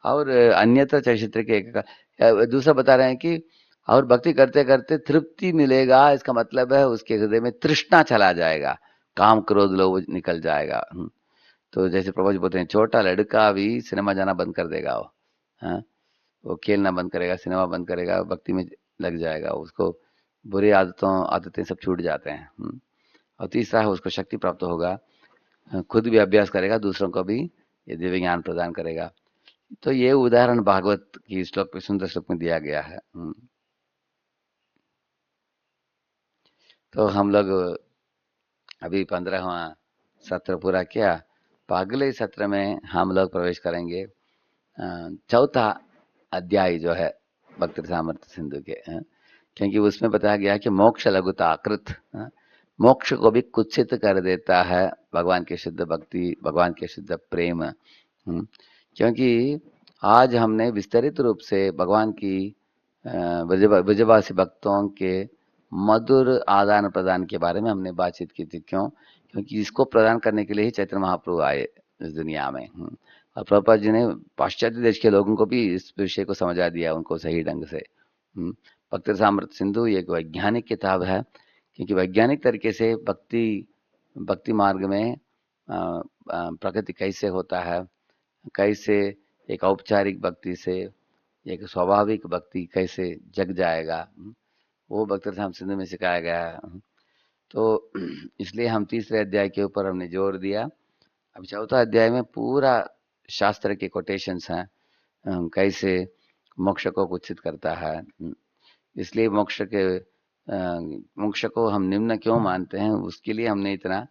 और अन्यथा चरित्र के दूसरा बता रहे हैं कि और भक्ति करते करते तृप्ति मिलेगा, इसका मतलब है उसके हृदय में तृष्णा चला जाएगा, काम क्रोध लोभ निकल जाएगा। तो जैसे प्रभु जी बोलते हैं, छोटा लड़का भी सिनेमा जाना बंद कर देगा, वो खेलना बंद करेगा, सिनेमा बंद करेगा, भक्ति में लग जाएगा, उसको बुरी आदतें सब छूट जाते हैं। और तीसरा है उसको शक्ति प्राप्त होगा, खुद भी अभ्यास करेगा, दूसरों को भी ये दिव्य ज्ञान प्रदान करेगा। तो ये उदाहरण भागवत की श्लोक में, सुंदर श्लोक में दिया गया है। तो हम लोग अभी 15वां सत्र पूरा किया, तो अगले सत्र में हम लोग प्रवेश करेंगे चौथा अध्याय जो है भक्त सामर्थ्य सिंधु के, क्योंकि उसमें बताया गया कि मोक्ष लघुता कृत, मोक्ष को भी कुत्सित कर देता है भगवान के शुद्ध भक्ति, भगवान के शुद्ध प्रेम। क्योंकि आज हमने विस्तृत रूप से भगवान की ब्रजवासी भक्तों के मधुर आदान प्रदान के बारे में हमने बातचीत की थी। क्यों? क्योंकि इसको प्रदान करने के लिए ही चैतन्य महाप्रभु आए इस दुनिया में। और प्रभुपाद जी ने पाश्चात्य देश के लोगों को भी इस विषय को समझा दिया उनको सही ढंग से। भक्त सामर्थ्य सिंधु एक वैज्ञानिक किताब है, क्योंकि वैज्ञानिक तरीके से भक्ति मार्ग में प्रगति कैसे होता है, कैसे एक औपचारिक भक्ति से एक स्वाभाविक भक्ति कैसे जग जाएगा, वो भक्त सामर्थ्य सिंधु में सिखाया गया है। तो इसलिए हम तीसरे अध्याय के ऊपर हमने जोर दिया। अब चौथा अध्याय में पूरा शास्त्र के कोटेशंस हैं, कैसे मोक्ष को कुत्सित करता है। इसलिए मोक्ष को हम निम्न क्यों मानते हैं, उसके लिए हमने इतना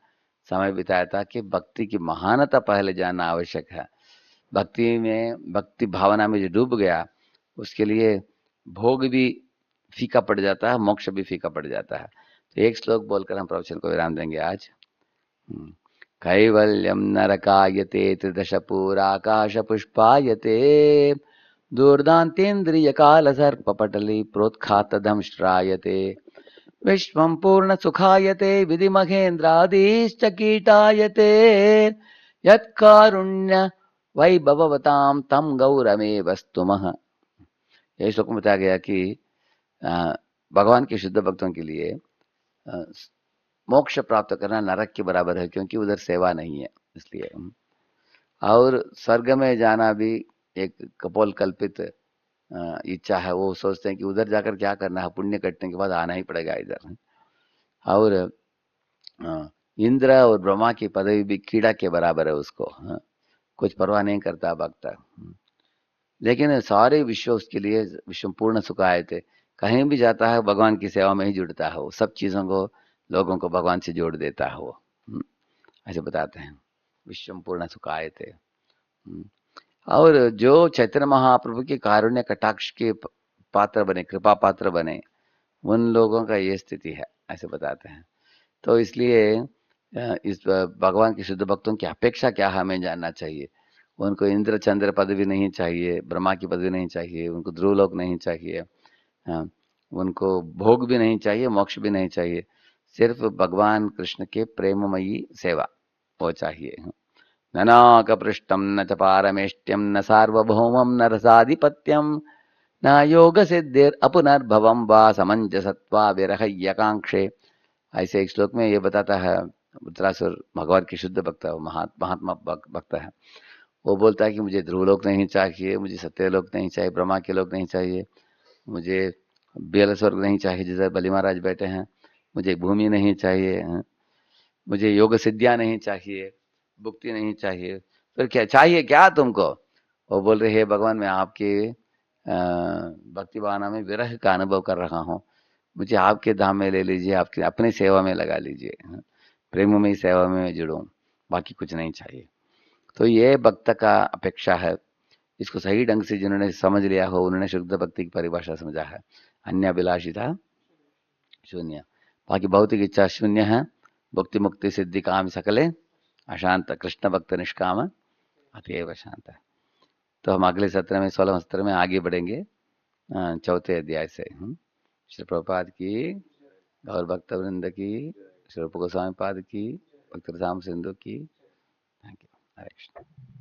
समय बिताया था कि भक्ति की महानता पहले जानना आवश्यक है। भक्ति भावना में जो डूब गया, उसके लिए भोग भी फीका पड़ जाता है, मोक्ष भी फीका पड़ जाता है। तो एक श्लोक बोलकर हम प्रवचन को विराम देंगे आज। कैवल्यम नरकायते त्रिदश पूराकाश पुष्पायते दूर्दान्तेन्द्रिय काल सर्पपटली प्रोत्खातधम श्रायते विश्वं पूर्ण सुखायते विधि महेन्द्रादिश्च कीटायते यत्कारुण्य वैभवतां तम गौरमेव स्तुमः। यही श्लोक में बताया गया कि भगवान के शुद्ध भक्तों के लिए मोक्ष प्राप्त करना नरक के बराबर है, क्योंकि उधर सेवा नहीं है इसलिए। और स्वर्ग में जाना भी एक कपोल कल्पित इच्छा है, वो सोचते हैं कि उधर जाकर क्या करना है, पुण्य कटने के बाद आना ही पड़ेगा इधर। और इंद्र और ब्रह्मा की पदवी भी कीड़ा के बराबर है, उसको कुछ परवाह नहीं करता भक्त। लेकिन सारे विश्व उसके लिए विश्व पूर्ण सुख आए थे, कहीं भी जाता है भगवान की सेवा में ही जुड़ता है, वो सब चीज़ों को लोगों को भगवान से जोड़ देता है वो। ऐसे बताते हैं विश्व पूर्ण सुख आए थे। और जो चैतन्य महाप्रभु के कारुण्य कटाक्ष के पात्र बने, कृपा पात्र बने, उन लोगों का ये स्थिति है, ऐसे बताते हैं। तो इसलिए इस भगवान के शुद्ध भक्तों की अपेक्षा क्या है हमें जानना चाहिए। उनको इंद्र चंद्र पदवी नहीं चाहिए, ब्रह्मा की पदवी नहीं चाहिए, उनको ध्रुवलोक नहीं चाहिए, उनको भोग भी नहीं चाहिए, मोक्ष भी नहीं चाहिए, सिर्फ भगवान कृष्ण के प्रेममयी सेवा वो चाहिए। न नाकपृष्टम न च पारमेष्ट्यम न सार्वभौमम न रसाधिपत्यम न योग सिद्धिर अपुनर्भवम वा समंजसत्वा विरहय्यकांक्षे। ऐसे एक श्लोक में ये बताता है वृत्रासुर, भगवान की शुद्ध भक्त है, महात्मा भक्त है। वो बोलता है कि मुझे ध्रुवलोक नहीं चाहिए, मुझे सत्यलोक नहीं चाहिए, ब्रह्मा के लोक नहीं चाहिए, मुझे बेल स्वर्ग नहीं चाहिए जिधर बलि महाराज बैठे हैं, मुझे भूमि नहीं चाहिए, मुझे योग सिद्धियां नहीं चाहिए, भुक्ति नहीं चाहिए, फिर क्या चाहिए क्या तुमको? वो बोल रहे हैं भगवान मैं आपके भक्ति भावना में विरह का अनुभव कर रहा हूँ, मुझे आपके धाम में ले लीजिए, आपकी अपनी सेवा में लगा लीजिए, प्रेम में सेवा में जुड़ूं, बाकी कुछ नहीं चाहिए। तो ये भक्त का अपेक्षा है। इसको सही ढंग से जिन्होंने समझ लिया हो उन्होंने शुद्ध भक्ति की परिभाषा समझा है। अन्य अभिलाषिता शून्य, बाकी भौतिक इच्छा शून्य है। भक्ति मुक्ति सिद्धि काम सकले अशांत कृष्ण भक्त निष्काम अतएव शांत। तो हम अगले सत्र में 16वें सत्र में आगे बढ़ेंगे चौथे अध्याय से। श्री प्रभुपाद की और भक्त वृंद की, श्री रूप गोस्वामी पाद की, भक्त राम सिंधु की। Thank you. हरे कृष्ण।